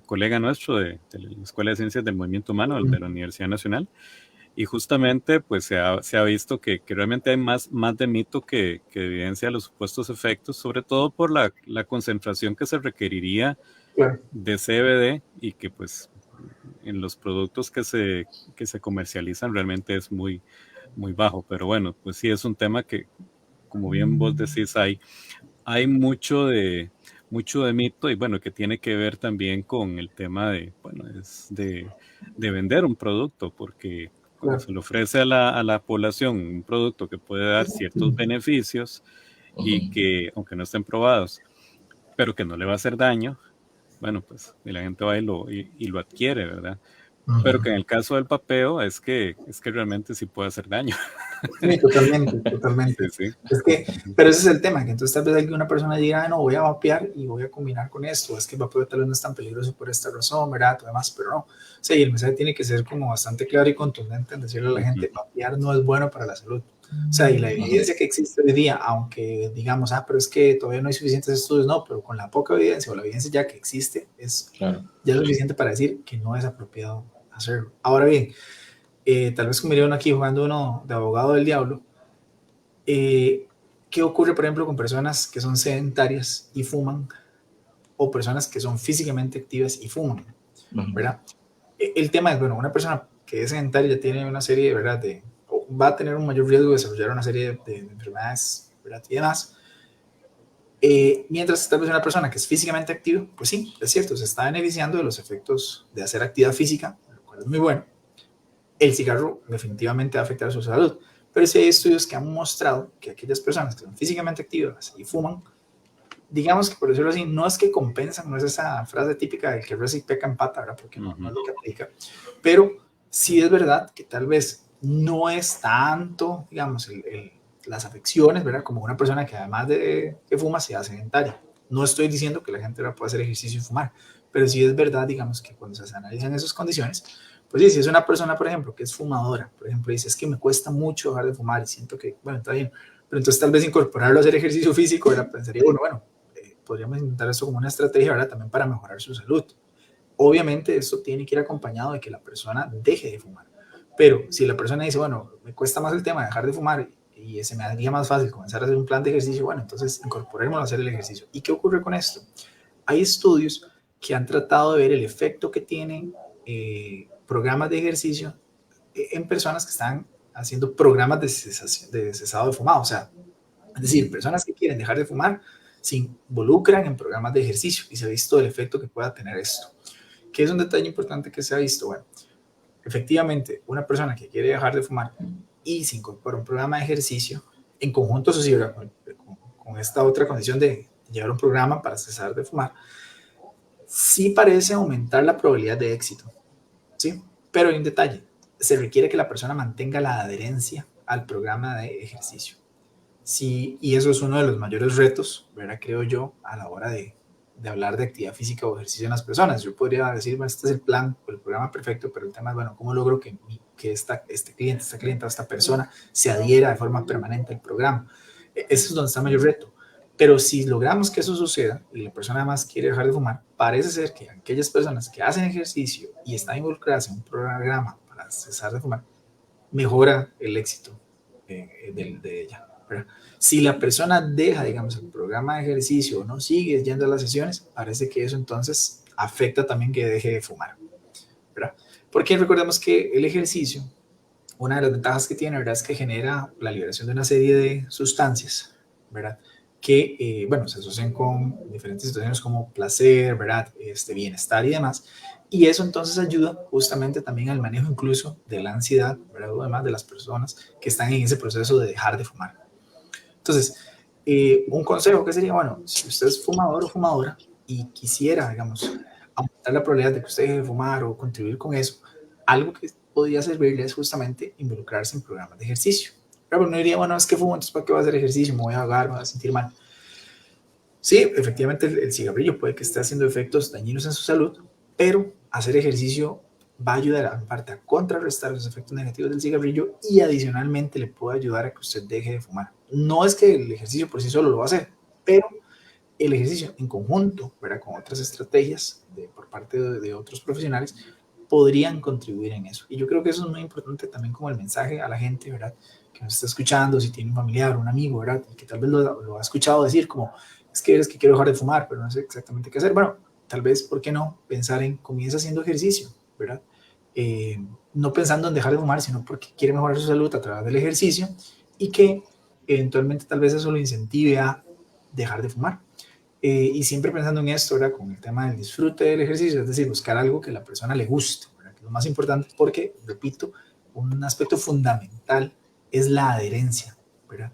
colega nuestro de la Escuela de Ciencias del Movimiento Humano de la Universidad Nacional. Y justamente pues se ha visto que realmente hay más de mito que evidencia los supuestos efectos, sobre todo por la concentración que se requeriría de CBD y que pues en los productos que se comercializan realmente es muy, muy bajo. Pero bueno, pues sí es un tema que, como bien vos decís, hay mucho de mito y bueno, que tiene que ver también con el tema de vender un producto, porque cuando se le ofrece a la población un producto que puede dar ciertos beneficios y que, aunque no estén probados, pero que no le va a hacer daño, bueno, pues la gente va y lo adquiere, ¿verdad? Pero que en el caso del vapeo es que realmente sí puede hacer daño. Sí, totalmente. Sí. Pero ese es el tema, que entonces tal vez alguna persona diga, no, voy a vapear y voy a combinar con esto, es que el vapeo tal vez no es tan peligroso por esta razón, ¿verdad? Todo demás, pero no. O sea, y el mensaje tiene que ser como bastante claro y contundente en decirle a la gente, vapear no es bueno para la salud. O sea, y la evidencia que existe hoy día, aunque digamos, pero es que todavía no hay suficientes estudios, no, pero con la poca evidencia o la evidencia ya que existe, ya es suficiente para decir que no es apropiado hacerlo. Ahora bien, tal vez como diría uno aquí jugando uno de abogado del diablo, ¿qué ocurre, por ejemplo, con personas que son sedentarias y fuman o personas que son físicamente activas y fuman, ¿verdad? El tema es, bueno, una persona que es sedentaria tiene una serie, ¿verdad?, va a tener un mayor riesgo de desarrollar una serie de enfermedades, ¿verdad?, y demás. Mientras tal vez una persona que es físicamente activa, pues sí, es cierto, se está beneficiando de los efectos de hacer actividad física, lo cual es muy bueno. El cigarro definitivamente va a afectar a su salud, pero sí hay estudios que han mostrado que aquellas personas que son físicamente activas y fuman, digamos que por decirlo así, no es que compensan, no es esa frase típica del que reza y peca en pata, ¿verdad? Porque no es lo que aplica, pero sí es verdad que tal vez no es tanto, digamos, las afecciones, ¿verdad? Como una persona que además de que fuma sea sedentaria. No estoy diciendo que la gente ahora pueda hacer ejercicio y fumar, pero sí es verdad, digamos, que cuando se analizan esas condiciones, pues sí, si es una persona, por ejemplo, que es fumadora, por ejemplo, dice, es que me cuesta mucho dejar de fumar y siento que, bueno, está bien, pero entonces tal vez incorporarlo a hacer ejercicio físico, ¿verdad? Pensaría, bueno, podríamos intentar eso como una estrategia, ¿verdad? También para mejorar su salud. Obviamente esto tiene que ir acompañado de que la persona deje de fumar. Pero si la persona dice, bueno, me cuesta más el tema de dejar de fumar y se me haría más fácil comenzar a hacer un plan de ejercicio, bueno, entonces incorporémoslo a hacer el ejercicio. ¿Y qué ocurre con esto? Hay estudios que han tratado de ver el efecto que tienen programas de ejercicio en personas que están haciendo programas de cesado de fumado. O sea, es decir, personas que quieren dejar de fumar se involucran en programas de ejercicio y se ha visto el efecto que pueda tener esto. ¿Qué es un detalle importante que se ha visto? Bueno, efectivamente, una persona que quiere dejar de fumar y se incorpora a un programa de ejercicio, en conjunto eso sí, con esta otra condición de llevar un programa para cesar de fumar, sí parece aumentar la probabilidad de éxito, ¿sí? Pero hay un detalle, se requiere que la persona mantenga la adherencia al programa de ejercicio. Sí, y eso es uno de los mayores retos, ¿verdad? Creo yo, a la hora de hablar de actividad física o ejercicio en las personas. Yo podría decir, bueno, este es el plan o el programa perfecto, pero el tema es, bueno, ¿cómo logro que este cliente, esta clienta, esta persona se adhiera de forma permanente al programa? Ese es donde está el mayor reto. Pero si logramos que eso suceda y la persona además quiere dejar de fumar, parece ser que aquellas personas que hacen ejercicio y están involucradas en un programa para cesar de fumar, mejora el éxito de ella, ¿verdad? Si la persona deja, digamos, el programa de ejercicio o no sigue yendo a las sesiones, parece que eso entonces afecta también que deje de fumar, ¿verdad? Porque recordemos que el ejercicio, una de las ventajas que tiene, ¿verdad? Es que genera la liberación de una serie de sustancias, ¿verdad? Que, bueno, se asocian con diferentes situaciones como placer, ¿verdad? Bienestar y demás. Y eso entonces ayuda justamente también al manejo incluso de la ansiedad, ¿verdad? O además de las personas que están en ese proceso de dejar de fumar. Entonces, un consejo que sería, bueno, si usted es fumador o fumadora y quisiera, digamos, aumentar la probabilidad de que usted deje de fumar o contribuir con eso, algo que podría servirle es justamente involucrarse en programas de ejercicio. Pero no diría, bueno, es que fumo, entonces ¿para qué voy a hacer ejercicio? Me voy a ahogar, me voy a sentir mal. Sí, efectivamente el cigarrillo puede que esté haciendo efectos dañinos en su salud, pero hacer ejercicio va a ayudar en parte a contrarrestar los efectos negativos del cigarrillo y adicionalmente le puede ayudar a que usted deje de fumar. No es que el ejercicio por sí solo lo va a hacer, pero el ejercicio en conjunto, ¿verdad? Con otras estrategias por parte de otros profesionales podrían contribuir en eso. Y yo creo que eso es muy importante también como el mensaje a la gente, ¿verdad? Que nos está escuchando, si tiene un familiar o un amigo, ¿verdad? Y que tal vez lo ha escuchado decir como, es que quiero dejar de fumar, pero no sé exactamente qué hacer. Bueno, tal vez, ¿por qué no? Pensar en comienza haciendo ejercicio, ¿verdad? No pensando en dejar de fumar, sino porque quiere mejorar su salud a través del ejercicio y que eventualmente tal vez eso lo incentive a dejar de fumar. Y siempre pensando en esto, ¿verdad? Con el tema del disfrute del ejercicio, es decir, buscar algo que a la persona le guste, ¿verdad? Que es lo más importante porque, repito, un aspecto fundamental es la adherencia, ¿verdad?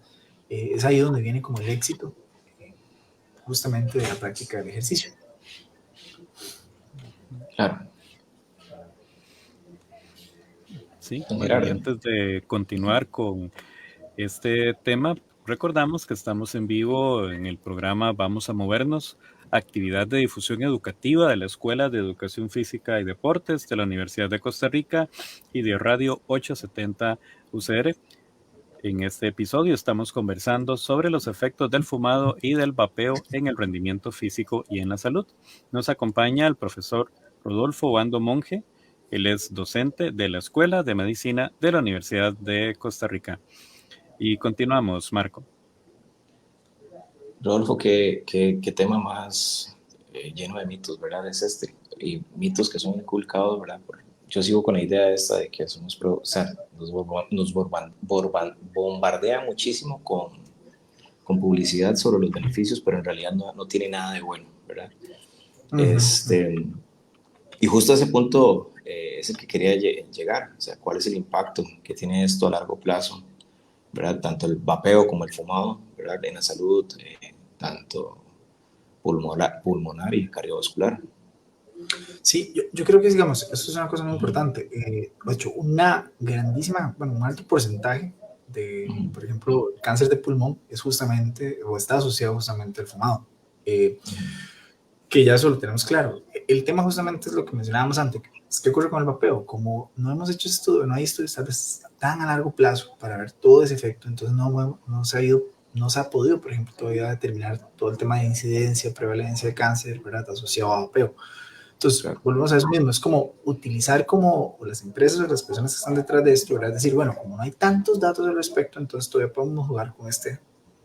Es ahí donde viene como el éxito justamente de la práctica del ejercicio. Claro. Sí, bueno, y antes de continuar con este tema, recordamos que estamos en vivo en el programa Vamos a Movernos, actividad de difusión educativa de la Escuela de Educación Física y Deportes de la Universidad de Costa Rica y de Radio 870 UCR. En este episodio estamos conversando sobre los efectos del fumado y del vapeo en el rendimiento físico y en la salud. Nos acompaña el profesor Rodolfo Obando Monge. Él es docente de la Escuela de Medicina de la Universidad de Costa Rica. Y continuamos, Marco. Rodolfo, ¿qué tema más lleno de mitos, ¿verdad? Es este. Y mitos que son inculcados, ¿verdad? Yo sigo con la idea esta de que somos, o sea, nos bombardea muchísimo con con publicidad sobre los beneficios, pero en realidad no tiene nada de bueno, ¿verdad? Y justo a ese punto es el que quería llegar, o sea, cuál es el impacto que tiene esto a largo plazo, ¿verdad? Tanto el vapeo como el fumado, ¿verdad? En la salud, tanto pulmonar y cardiovascular. Sí, yo creo que, digamos, esto es una cosa muy importante. De hecho, una grandísima, bueno, un alto porcentaje de, por ejemplo, el cáncer de pulmón es justamente, o está asociado justamente al fumado. Que ya eso lo tenemos claro. El tema justamente es lo que mencionábamos antes. ¿Qué ocurre con el vapeo? Como no hemos hecho estudio, no hay estudios tal vez tan a largo plazo para ver todo ese efecto, entonces no se ha podido, por ejemplo, todavía determinar todo el tema de incidencia, prevalencia de cáncer, ¿verdad? Asociado a vapeo. Entonces, Claro. volvemos a eso mismo, es como utilizar como las empresas o las personas que están detrás de esto, ¿verdad? Es decir, bueno, como no hay tantos datos al respecto, entonces todavía podemos jugar con este,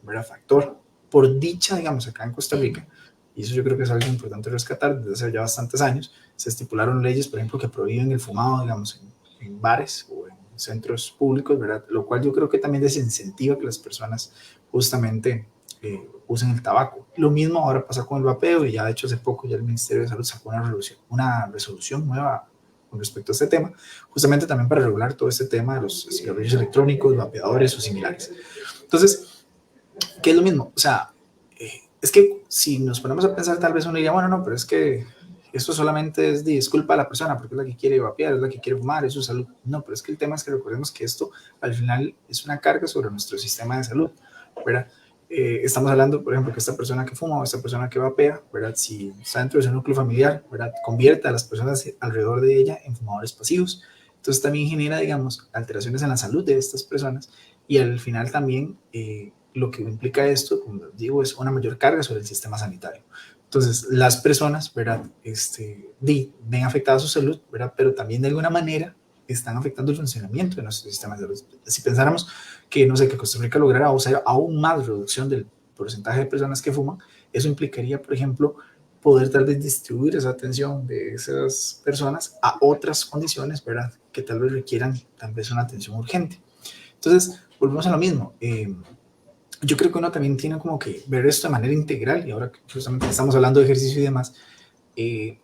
¿verdad? Factor. Por dicha, digamos, acá en Costa Rica, y eso yo creo que es algo importante rescatar, desde hace ya bastantes años, se estipularon leyes, por ejemplo, que prohíben el fumado, digamos, en bares o en centros públicos, ¿verdad? Lo cual yo creo que también desincentiva que las personas justamente usen el tabaco. Lo mismo ahora pasa con el vapeo y ya de hecho hace poco ya el Ministerio de Salud sacó una resolución nueva con respecto a este tema, justamente también para regular todo este tema de los cigarrillos electrónicos, vapeadores o similares. Entonces, ¿qué es lo mismo? O sea, es que si nos ponemos a pensar, tal vez uno diría, bueno, no, pero es que esto solamente es disculpa a la persona porque es la que quiere vapear, es la que quiere fumar, es su salud. No, pero es que el tema es que recordemos que esto al final es una carga sobre nuestro sistema de salud, ¿verdad? Estamos hablando, por ejemplo, que esta persona que fuma o esta persona que vapea, ¿verdad? Si está dentro de su núcleo familiar, ¿verdad? Convierte a las personas alrededor de ella en fumadores pasivos. Entonces también genera, digamos, alteraciones en la salud de estas personas y al final también lo que implica esto, como digo, es una mayor carga sobre el sistema sanitario. Entonces, las personas, ¿verdad? Ven afectada su salud, ¿verdad? Pero también de alguna manera están afectando el funcionamiento de nuestro sistema de salud. Si pensáramos que, no sé, que Costa Rica lograra hacer aún más reducción del porcentaje de personas que fuman, eso implicaría, por ejemplo, poder tal vez distribuir esa atención de esas personas a otras condiciones, ¿verdad? Que tal vez requieran tal vez una atención urgente. Entonces, volvemos a lo mismo. Yo creo que uno también tiene como que ver esto de manera integral y ahora que justamente estamos hablando de ejercicio y demás, el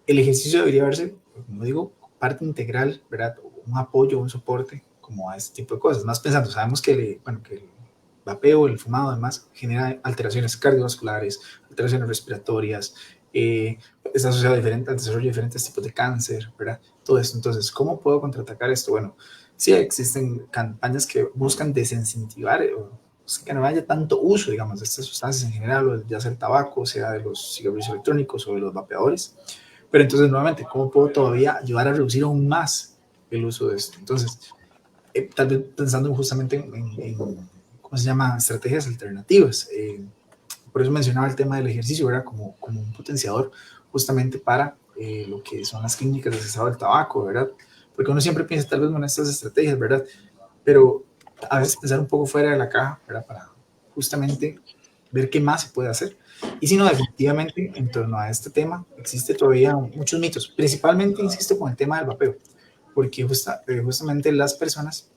ejercicio debería verse, como digo, parte integral, ¿verdad? Un apoyo, un soporte como a este tipo de cosas. Más pensando, sabemos que, que el vapeo, el fumado además genera alteraciones cardiovasculares, alteraciones respiratorias, está asociado al desarrollo de diferentes tipos de cáncer, ¿verdad? Todo esto. Entonces, ¿cómo puedo contraatacar esto? Bueno, sí existen campañas que buscan desincentivar que no haya tanto uso, digamos, de estas sustancias en general, ya sea el tabaco, sea de los cigarrillos electrónicos o de los vapeadores. Pero entonces, nuevamente, ¿cómo puedo todavía ayudar a reducir aún más el uso de esto? Entonces, tal vez pensando justamente en ¿cómo se llama? Estrategias alternativas. Por eso mencionaba el tema del ejercicio, ¿verdad? Como un potenciador justamente para lo que son las clínicas de cesado del tabaco, ¿verdad? Porque uno siempre piensa tal vez en estas estrategias, ¿verdad? Pero a veces pensar un poco fuera de la caja, ¿verdad? Para justamente ver qué más se puede hacer. Y si no, definitivamente en torno a este tema existe todavía muchos mitos, principalmente, insisto, con el tema del vapeo, porque justamente las personas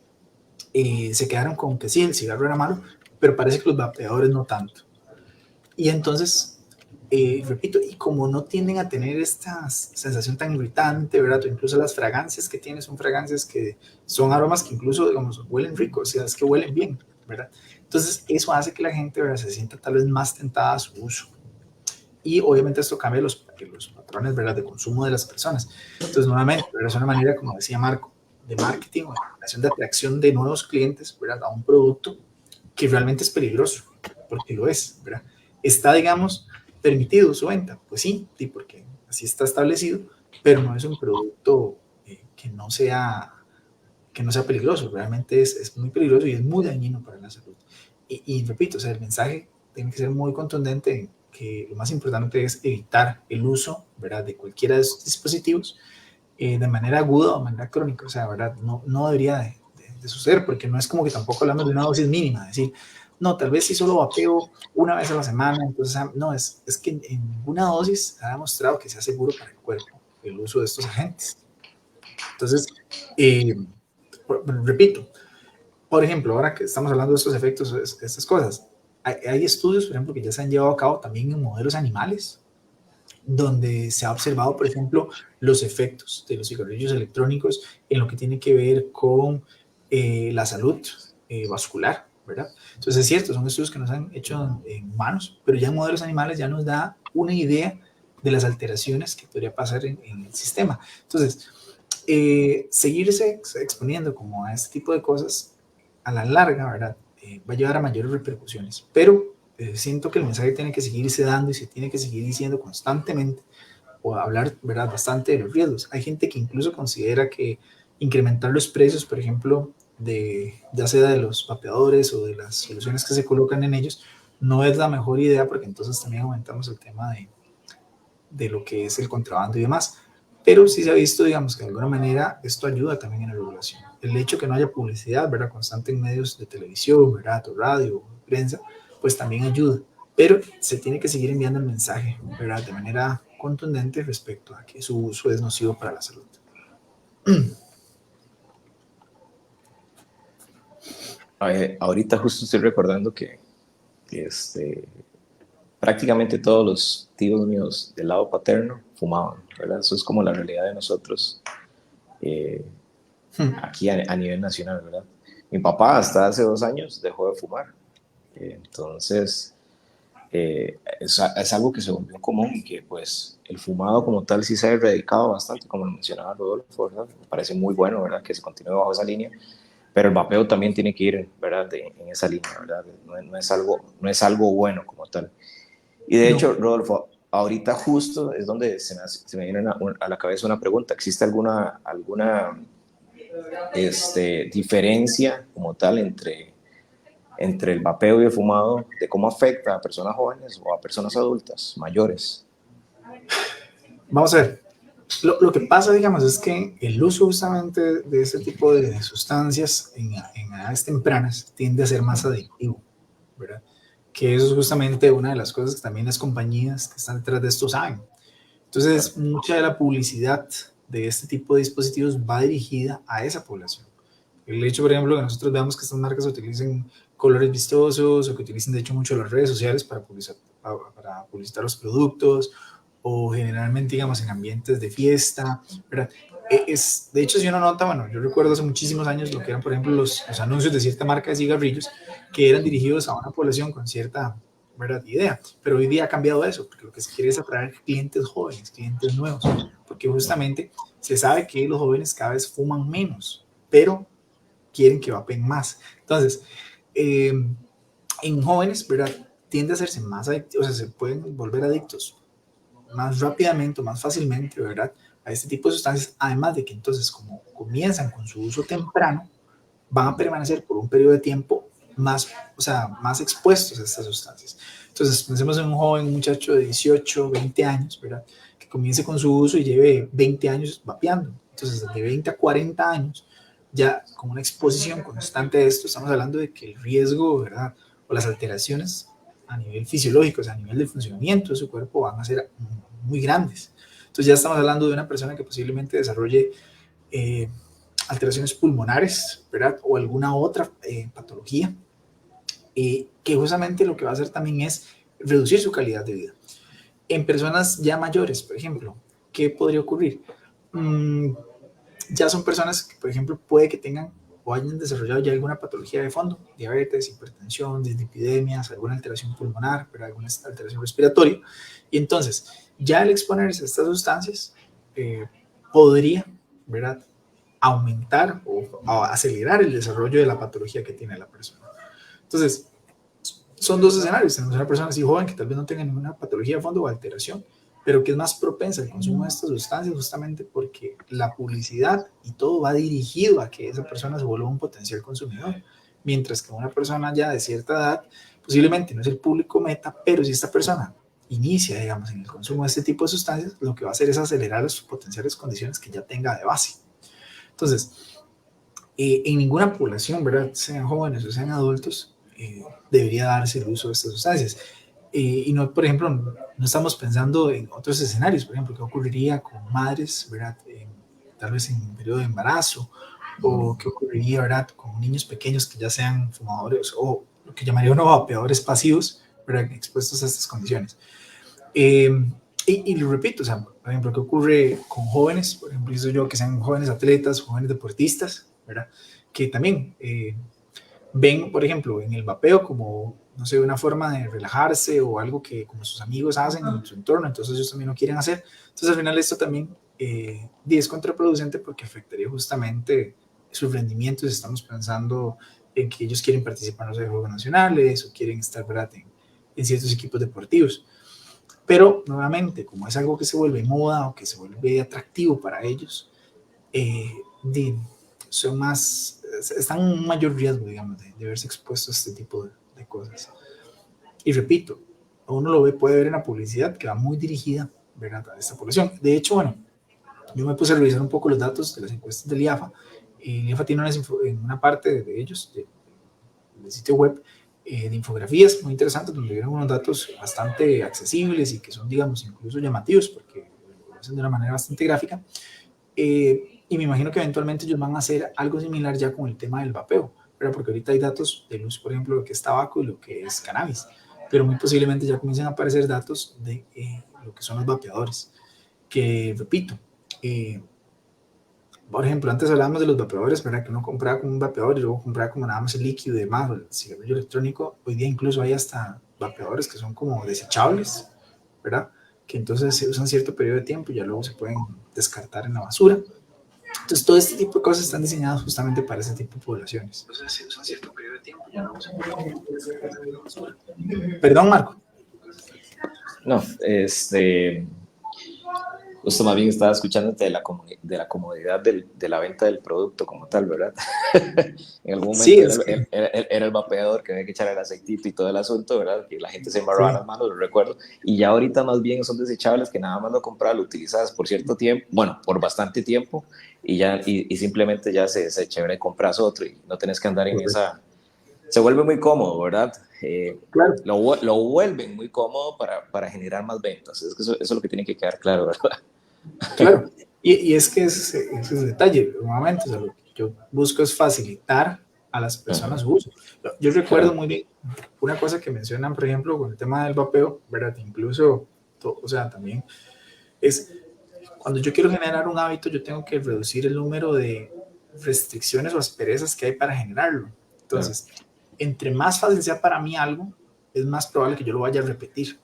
se quedaron con que sí, el cigarro era malo, pero parece que los vapeadores no tanto. Y entonces, repito, y como no tienden a tener esta sensación tan irritante, ¿verdad? O incluso las fragancias que tienen son fragancias que son aromas que incluso, digamos, huelen ricos, o sea, es que huelen bien, ¿verdad? Entonces, eso hace que la gente, ¿verdad?, se sienta tal vez más tentada a su uso. Y obviamente esto cambia los patrones, ¿verdad?, de consumo de las personas. Entonces, nuevamente, ¿verdad?, es una manera, como decía Marco, de marketing o de atracción de nuevos clientes, ¿verdad?, a un producto que realmente es peligroso, porque lo es, ¿verdad? Está, digamos, permitido su venta, pues sí, porque así está establecido, pero no es un producto que no sea peligroso, realmente es muy peligroso y es muy dañino para la salud. Y repito, o sea, el mensaje tiene que ser muy contundente en que lo más importante es evitar el uso, ¿verdad?, de cualquiera de estos dispositivos de manera aguda o de manera crónica, o sea, ¿verdad? No debería de suceder, porque no es como que tampoco hablamos de una dosis mínima, es decir, no, tal vez si solo vapeo una vez a la semana, entonces, no, es que en ninguna dosis ha demostrado que sea seguro para el cuerpo el uso de estos agentes. Entonces, repito, por ejemplo, ahora que estamos hablando de estos efectos, estas cosas, hay estudios, por ejemplo, que ya se han llevado a cabo también en modelos animales, donde se ha observado, por ejemplo, los efectos de los cigarrillos electrónicos en lo que tiene que ver con la salud vascular, ¿verdad? Entonces es cierto, son estudios que nos han hecho en humanos, pero ya en modelos animales ya nos da una idea de las alteraciones que podría pasar en el sistema. Entonces, seguirse exponiendo como a este tipo de cosas a la larga, ¿verdad? Va a llevar a mayores repercusiones, pero siento que el mensaje tiene que seguirse dando y se tiene que seguir diciendo constantemente o hablar, ¿verdad?, bastante de los riesgos. Hay gente que incluso considera que incrementar los precios, por ejemplo, ya sea de los vapeadores o de las soluciones que se colocan en ellos, no es la mejor idea porque entonces también aumentamos el tema de lo que es el contrabando y demás. Pero sí se ha visto, digamos, que de alguna manera esto ayuda también en la regulación. El hecho que no haya publicidad, ¿verdad?, constante en medios de televisión, ¿verdad?, o radio, prensa, pues también ayuda. Pero se tiene que seguir enviando el mensaje, ¿verdad?, de manera contundente respecto a que su uso es nocivo para la salud. Ahorita justo estoy recordando que prácticamente todos los tíos míos del lado paterno fumaban, ¿verdad? Eso es como la realidad de nosotros aquí a nivel nacional, ¿verdad? Mi papá hasta hace 2 años dejó de fumar. Entonces, es algo que se volvió común y que pues el fumado como tal sí se ha erradicado bastante, como lo mencionaba Rodolfo, ¿verdad? Me parece muy bueno, ¿verdad?, que se continúe bajo esa línea, pero el vapeo también tiene que ir, ¿verdad?, en esa línea, ¿verdad? No es algo bueno como tal. Y de hecho, Rodolfo, ahorita justo es donde se me viene a la cabeza una pregunta. ¿Existe alguna diferencia como tal entre el vapeo y el fumado, de cómo afecta a personas jóvenes o a personas adultas, mayores? Vamos a ver. Lo que pasa, digamos, es que el uso justamente de este tipo de sustancias en edades tempranas tiende a ser más adictivo, ¿verdad? Que eso es justamente una de las cosas que también las compañías que están detrás de esto saben. Entonces, mucha de la publicidad de este tipo de dispositivos va dirigida a esa población. El hecho, por ejemplo, que nosotros veamos que estas marcas utilicen colores vistosos o que utilicen, de hecho, mucho las redes sociales para publicitar los productos, o generalmente, digamos, en ambientes de fiesta, ¿verdad? De hecho, si uno nota, bueno, yo recuerdo hace muchísimos años lo que eran, por ejemplo, los anuncios de cierta marca de cigarrillos que eran dirigidos a una población con cierta, ¿verdad?, idea, pero hoy día ha cambiado eso, porque lo que se quiere es atraer clientes jóvenes, clientes nuevos, porque justamente se sabe que los jóvenes cada vez fuman menos, pero quieren que vapen más. Entonces, en jóvenes, ¿verdad?, tiende a hacerse más adictivos, o sea, se pueden volver adictos más rápidamente o más fácilmente, ¿verdad?, a este tipo de sustancias, además de que entonces como comienzan con su uso temprano, van a permanecer por un periodo de tiempo más, o sea, más expuestos a estas sustancias. Entonces, pensemos en un joven, un muchacho de 18, 20 años, ¿verdad?, que comience con su uso y lleve 20 años vapeando. Entonces, de 20 a 40 años, ya con una exposición constante a esto, estamos hablando de que el riesgo, ¿verdad?, o las alteraciones a nivel fisiológico, o sea, a nivel de funcionamiento de su cuerpo, van a ser muy grandes. Entonces ya estamos hablando de una persona que posiblemente desarrolle alteraciones pulmonares, ¿verdad?, o alguna otra patología, que justamente lo que va a hacer también es reducir su calidad de vida. En personas ya mayores, por ejemplo, ¿qué podría ocurrir? Ya son personas que, por ejemplo, puede que tengan o hayan desarrollado ya alguna patología de fondo, diabetes, hipertensión, dislipidemias, alguna alteración pulmonar, pero alguna alteración respiratoria. Y entonces, ya al exponerse a estas sustancias, podría, ¿verdad?, aumentar o acelerar el desarrollo de la patología que tiene la persona. Entonces, son dos escenarios. Tenemos una persona así joven que tal vez no tenga ninguna patología de fondo o alteración, pero que es más propensa al consumo de estas sustancias justamente porque la publicidad y todo va dirigido a que esa persona se vuelva un potencial consumidor, mientras que una persona ya de cierta edad posiblemente no es el público meta, pero si esta persona inicia, digamos, en el consumo de este tipo de sustancias, lo que va a hacer es acelerar las potenciales condiciones que ya tenga de base. Entonces, en ninguna población, ¿verdad?, sean jóvenes o sean adultos, debería darse el uso de estas sustancias. Y no, por ejemplo, no estamos pensando en otros escenarios, por ejemplo, qué ocurriría con madres, ¿verdad?, tal vez en un periodo de embarazo, o qué ocurriría, ¿verdad?, con niños pequeños que ya sean fumadores, o lo que llamaría uno vapeadores pasivos, ¿verdad? Expuestos a estas condiciones. Y lo repito, o sea, por ejemplo, ¿qué ocurre con jóvenes? Por ejemplo, yo que sean jóvenes atletas, jóvenes deportistas, ¿verdad? Que también ven, por ejemplo, en el vapeo como, no sé, una forma de relajarse o algo que como sus amigos hacen en su entorno, entonces ellos también lo quieren hacer. Entonces al final esto también es contraproducente porque afectaría justamente sus rendimientos si estamos pensando en que ellos quieren participar en los Juegos Nacionales o quieren estar, ¿verdad?, en ciertos equipos deportivos. Pero nuevamente, como es algo que se vuelve moda o que se vuelve atractivo para ellos, son más, están en un mayor riesgo, digamos, de verse expuestos a este tipo de cosas. Y repito, uno lo puede ver en la publicidad que va muy dirigida, ¿verdad?, a esta población. De hecho, bueno, yo me puse a revisar un poco los datos de las encuestas del IAFA. El IAFA tiene una parte de ellos, del sitio web, de infografías muy interesantes, donde vieron unos datos bastante accesibles y que son, digamos, incluso llamativos, porque lo hacen de una manera bastante gráfica. Y me imagino que eventualmente ellos van a hacer algo similar ya con el tema del vapeo, ¿verdad? Porque ahorita hay datos del uso, por ejemplo, lo que es tabaco y lo que es cannabis, pero muy posiblemente ya comiencen a aparecer datos de lo que son los vapeadores, que, repito, por ejemplo, antes hablábamos de los vapeadores, ¿verdad? Que uno compraba como un vapeador y luego compraba como nada más el líquido y demás, el cigarrillo electrónico. Hoy día incluso hay hasta vapeadores que son como desechables, ¿verdad? Que entonces se usan cierto periodo de tiempo y ya luego se pueden descartar en la basura. Entonces, todo este tipo de cosas están diseñadas justamente para ese tipo de poblaciones. Entonces, se usan cierto periodo de tiempo y ya luego se pueden descartar en la basura. Perdón, Marco. No, justo más bien estaba escuchándote de la comodidad de la venta del producto como tal, ¿verdad? En algún momento Sí, era el vapeador que había que echar el aceitito y todo el asunto, ¿verdad? Que la gente se embarraba las manos, lo recuerdo. Y ya ahorita más bien son desechables que nada más lo compras, lo utilizas por cierto tiempo, bueno, por bastante tiempo, y simplemente ya se desecha, ¿verdad? Y compras otro y no tenés que andar en esa... Se vuelve muy cómodo, ¿verdad? claro. Lo vuelven muy cómodo para generar más ventas. Es que eso es lo que tiene que quedar claro, ¿verdad? Claro, y es que ese es el detalle, nuevamente, o sea, lo que yo busco es facilitar a las personas su uso. Yo recuerdo muy bien una cosa que mencionan, por ejemplo, con el tema del vapeo, ¿verdad? Incluso, o sea, también es cuando yo quiero generar un hábito, yo tengo que reducir el número de restricciones o asperezas que hay para generarlo. Entonces, entre más fácil sea para mí algo, es más probable que yo lo vaya a repetir.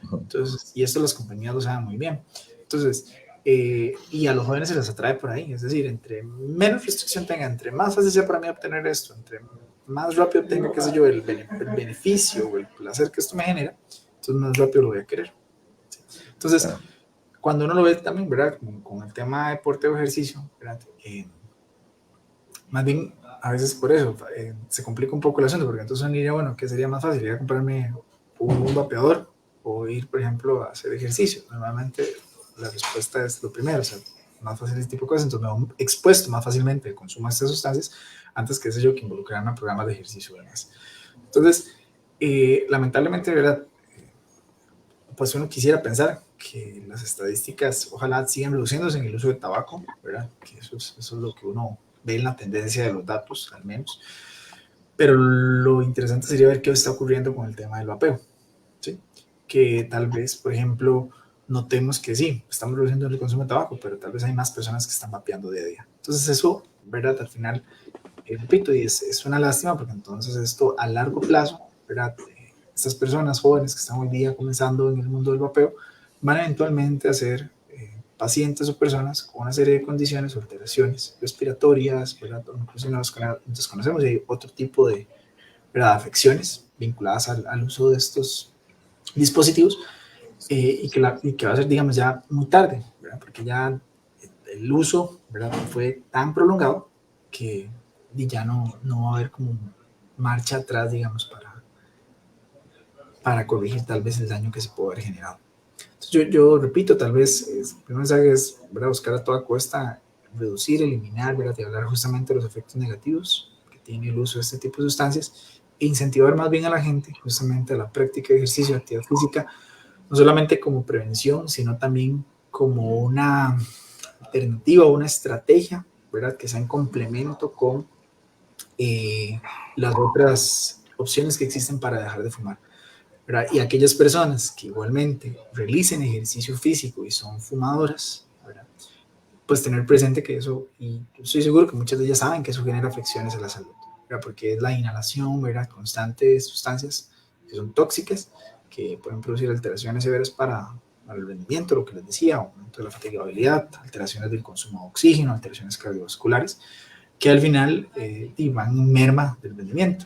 Entonces, y esto las compañías lo saben muy bien. Entonces, y a los jóvenes se les atrae por ahí, es decir, entre menos restricción tenga, entre más fácil sea para mí obtener esto, entre más rápido tenga, qué sé yo, el beneficio o el placer que esto me genera, entonces más rápido lo voy a querer. ¿Sí? Entonces, cuando uno lo ve también, ¿verdad? Con el tema de deporte o ejercicio, ¿verdad? Más bien, a veces por eso se complica un poco el asunto, porque entonces uno diría, bueno, ¿qué sería más fácil? ¿Ir a comprarme un vapeador o ir, por ejemplo, a hacer ejercicio? Normalmente la respuesta es lo primero, o sea, más fácil este tipo de cosas, entonces me he expuesto más fácilmente al consumo de estas sustancias antes que, sé yo, que involucrarme en programas de ejercicio y demás. Entonces, lamentablemente, ¿verdad? Pues uno quisiera pensar que las estadísticas ojalá sigan reduciéndose en el uso de tabaco, ¿verdad? Que eso es lo que uno ve en la tendencia de los datos, al menos. Pero lo interesante sería ver qué está ocurriendo con el tema del vapeo, ¿sí? Que tal vez, por ejemplo, notemos que sí, estamos reduciendo el consumo de tabaco, pero tal vez hay más personas que están vapeando día a día. Entonces eso, ¿verdad? Al final, repito, y es una lástima porque entonces esto a largo plazo, ¿verdad? Estas personas jóvenes que están hoy día comenzando en el mundo del vapeo van eventualmente a ser pacientes o personas con una serie de condiciones o alteraciones respiratorias, ¿verdad? Incluso nos desconocemos y hay otro tipo de, ¿verdad?, afecciones vinculadas al uso de estos dispositivos y que va a ser, digamos, ya muy tarde, ¿verdad? Porque ya el uso, ¿verdad?, fue tan prolongado que ya no va a haber como marcha atrás, digamos, para corregir tal vez el daño que se puede haber generado. Entonces yo repito, tal vez el primer mensaje es, ¿verdad?, buscar a toda costa reducir, eliminar, ¿verdad?, y hablar justamente de los efectos negativos que tiene el uso de este tipo de sustancias e incentivar más bien a la gente justamente a la práctica de ejercicio, actividad física, no solamente como prevención, sino también como una alternativa o una estrategia, ¿verdad?, que sea en complemento con las otras opciones que existen para dejar de fumar, ¿verdad? Y aquellas personas que igualmente realicen ejercicio físico y son fumadoras, ¿verdad? Pues tener presente que eso, y estoy seguro que muchas de ellas saben que eso genera afecciones a la salud, ¿verdad? Porque es la inhalación, ¿verdad?, constante de sustancias que son tóxicas, que pueden producir alteraciones severas para el rendimiento, lo que les decía, aumento de la fatigabilidad, alteraciones del consumo de oxígeno, alteraciones cardiovasculares, que al final van en merma del rendimiento.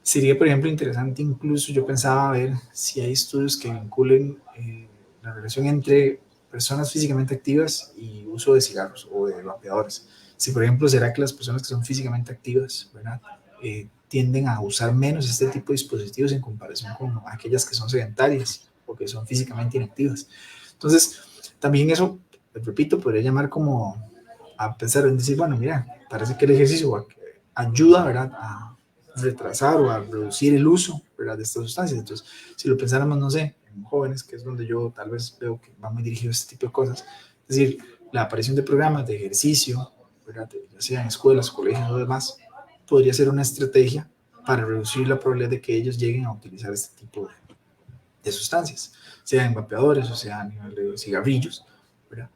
Sería, por ejemplo, interesante incluso, yo pensaba ver si hay estudios que vinculen la relación entre personas físicamente activas y uso de cigarros o de vapeadores. Si, por ejemplo, será que las personas que son físicamente activas, ¿verdad?, tienden a usar menos este tipo de dispositivos en comparación con aquellas que son sedentarias o que son físicamente inactivas. Entonces, también eso, repito, podría llamar como a pensar en decir, bueno, mira, parece que el ejercicio ayuda, ¿verdad?, a retrasar o a reducir el uso, ¿verdad?, de estas sustancias. Entonces, si lo pensáramos, no sé, en jóvenes, que es donde yo tal vez veo que va muy dirigido a este tipo de cosas, es decir, la aparición de programas de ejercicio, ¿verdad?, ya sea en escuelas, colegios o demás, podría ser una estrategia para reducir la probabilidad de que ellos lleguen a utilizar este tipo de sustancias, sea en vapeadores o sea a nivel de cigarrillos, ¿verdad?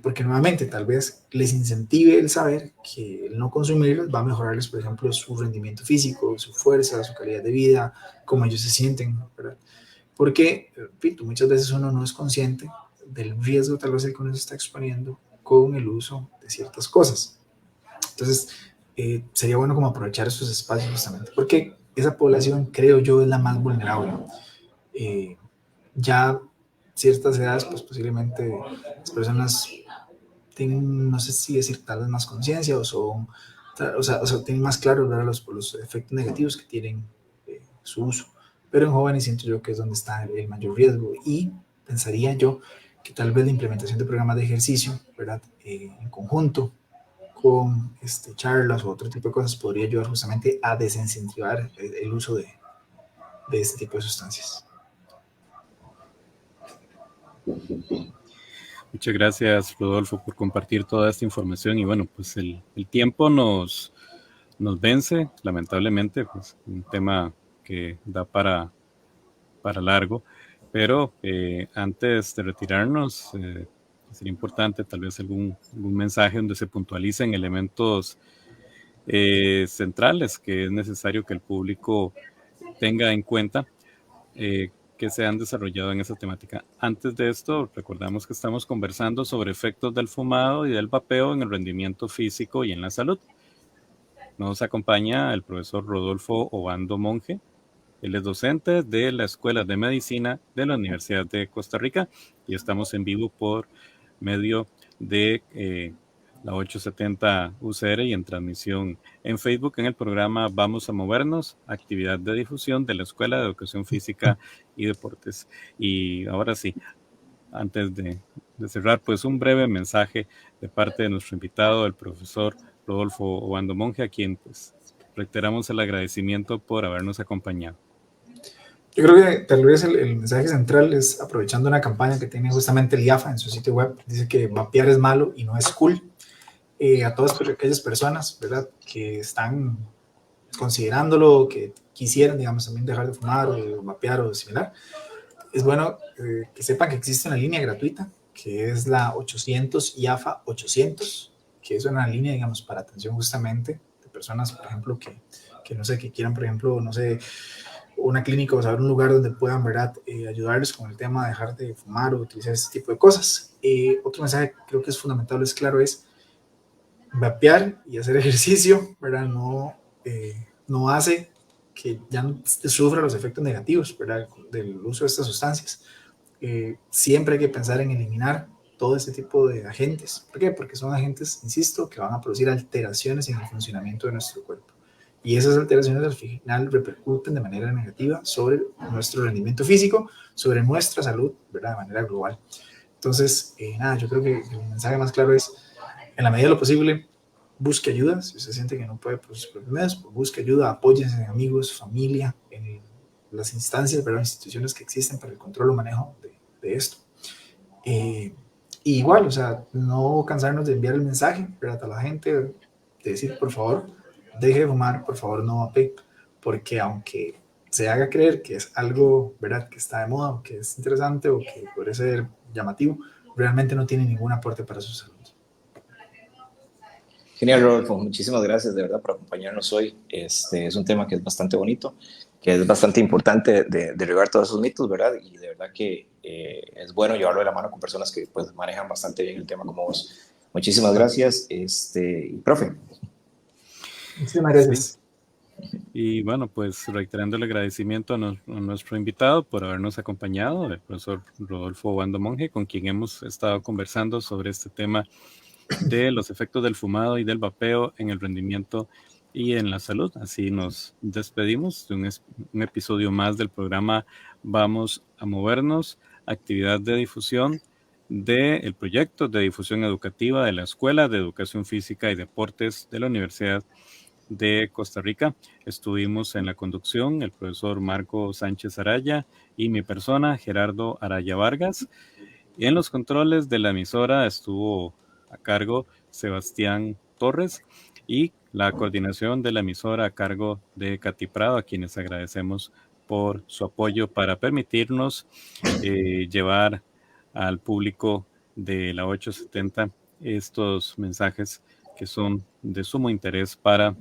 Porque nuevamente tal vez les incentive el saber que el no consumirlos va a mejorarles, por ejemplo, su rendimiento físico, su fuerza, su calidad de vida, cómo ellos se sienten, ¿verdad? Porque, repito, muchas veces uno no es consciente del riesgo tal vez el que uno se está exponiendo con el uso de ciertas cosas. Entonces, sería bueno como aprovechar esos espacios justamente, porque esa población, creo yo, es la más vulnerable. Ya ciertas edades, pues posiblemente las personas tienen, no sé si decir tal vez más conciencia o son, o sea, tienen más claro los efectos negativos que tienen su uso. Pero en jóvenes siento yo que es donde está el mayor riesgo y pensaría yo que tal vez la implementación de programas de ejercicio, ¿verdad?, en conjunto con charlas o otro tipo de cosas podría ayudar justamente a desincentivar el uso de este tipo de sustancias. Muchas gracias, Rodolfo, por compartir toda esta información. Y bueno, pues el tiempo nos vence, lamentablemente, pues un tema que da para largo. Pero antes de retirarnos, sería importante tal vez algún mensaje donde se puntualicen elementos centrales que es necesario que el público tenga en cuenta que se han desarrollado en esa temática. Antes de esto, recordamos que estamos conversando sobre efectos del fumado y del vapeo en el rendimiento físico y en la salud. Nos acompaña el profesor Rodolfo Obando Monge. Él es docente de la Escuela de Medicina de la Universidad de Costa Rica y estamos en vivo por medio de la 870 UCR y en transmisión en Facebook en el programa Vamos a Movernos, actividad de difusión de la Escuela de Educación Física y Deportes. Y ahora sí, antes de cerrar, pues un breve mensaje de parte de nuestro invitado, el profesor Rodolfo Obando Monge, a quien pues reiteramos el agradecimiento por habernos acompañado. Yo creo que tal vez el mensaje central es aprovechando una campaña que tiene justamente el IAFA en su sitio web. Dice que vapear es malo y no es cool. A todas aquellas personas, ¿verdad?, que están considerándolo, que quisieran, digamos, también dejar de fumar o vapear o similar, es bueno que sepan que existe una línea gratuita, que es la 800 IAFA 800, que es una línea, digamos, para atención justamente de personas, por ejemplo, que no sé, que quieran, por ejemplo, no sé, una clínica o saber un lugar donde puedan, ¿verdad?, ayudarles con el tema de dejar de fumar o utilizar ese tipo de cosas. Otro mensaje que creo que es fundamental, es claro, es vapear y hacer ejercicio, ¿verdad?, no hace que ya no sufra los efectos negativos, ¿verdad?, del uso de estas sustancias. Siempre hay que pensar en eliminar todo este tipo de agentes. ¿Por qué? Porque son agentes, insisto, que van a producir alteraciones en el funcionamiento de nuestro cuerpo. Y esas alteraciones al final repercuten de manera negativa sobre nuestro rendimiento físico, sobre nuestra salud, ¿verdad?, de manera global. Entonces, nada, yo creo que el mensaje más claro es, en la medida de lo posible, busque ayuda. Si usted siente que no puede por sus propios medios, pues busque ayuda, apóyense en amigos, familia, en las instancias, ¿verdad?, instituciones que existen para el control o manejo de esto. Y igual, o sea, no cansarnos de enviar el mensaje, ¿verdad?, a la gente, de decir, por favor, deje de fumar, por favor, no vapee, porque aunque se haga creer que es algo, ¿verdad?, que está de moda o que es interesante o que puede ser llamativo, realmente no tiene ningún aporte para su salud. Genial, Rodolfo. Muchísimas gracias de verdad por acompañarnos hoy. Es un tema que es bastante bonito, que es bastante importante de derribar todos esos mitos, ¿verdad? Y de verdad que es bueno llevarlo de la mano con personas que pues manejan bastante bien el tema como vos. Muchísimas gracias, profe. Muchísimas gracias. Sí. Y bueno, pues reiterando el agradecimiento a nuestro invitado por habernos acompañado, el profesor Rodolfo Obando Monge, con quien hemos estado conversando sobre este tema de los efectos del fumado y del vapeo en el rendimiento y en la salud. Así nos despedimos de un episodio más del programa Vamos a Movernos, actividad de difusión del proyecto de difusión educativa de la Escuela de Educación Física y Deportes de la Universidad de Costa Rica. Estuvimos en la conducción el profesor Marco Sánchez Araya y mi persona, Gerardo Araya Vargas. Y en los controles de la emisora estuvo a cargo Sebastián Torres y la coordinación de la emisora a cargo de Katy Prado, a quienes agradecemos por su apoyo para permitirnos llevar al público de la 870 estos mensajes que son de sumo interés para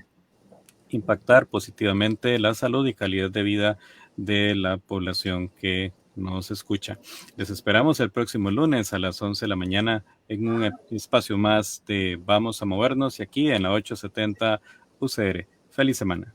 impactar positivamente la salud y calidad de vida de la población que nos escucha. Les esperamos el próximo lunes a las 11 de la mañana en un espacio más de Vamos a Movernos y aquí en la 870 UCR. Feliz semana.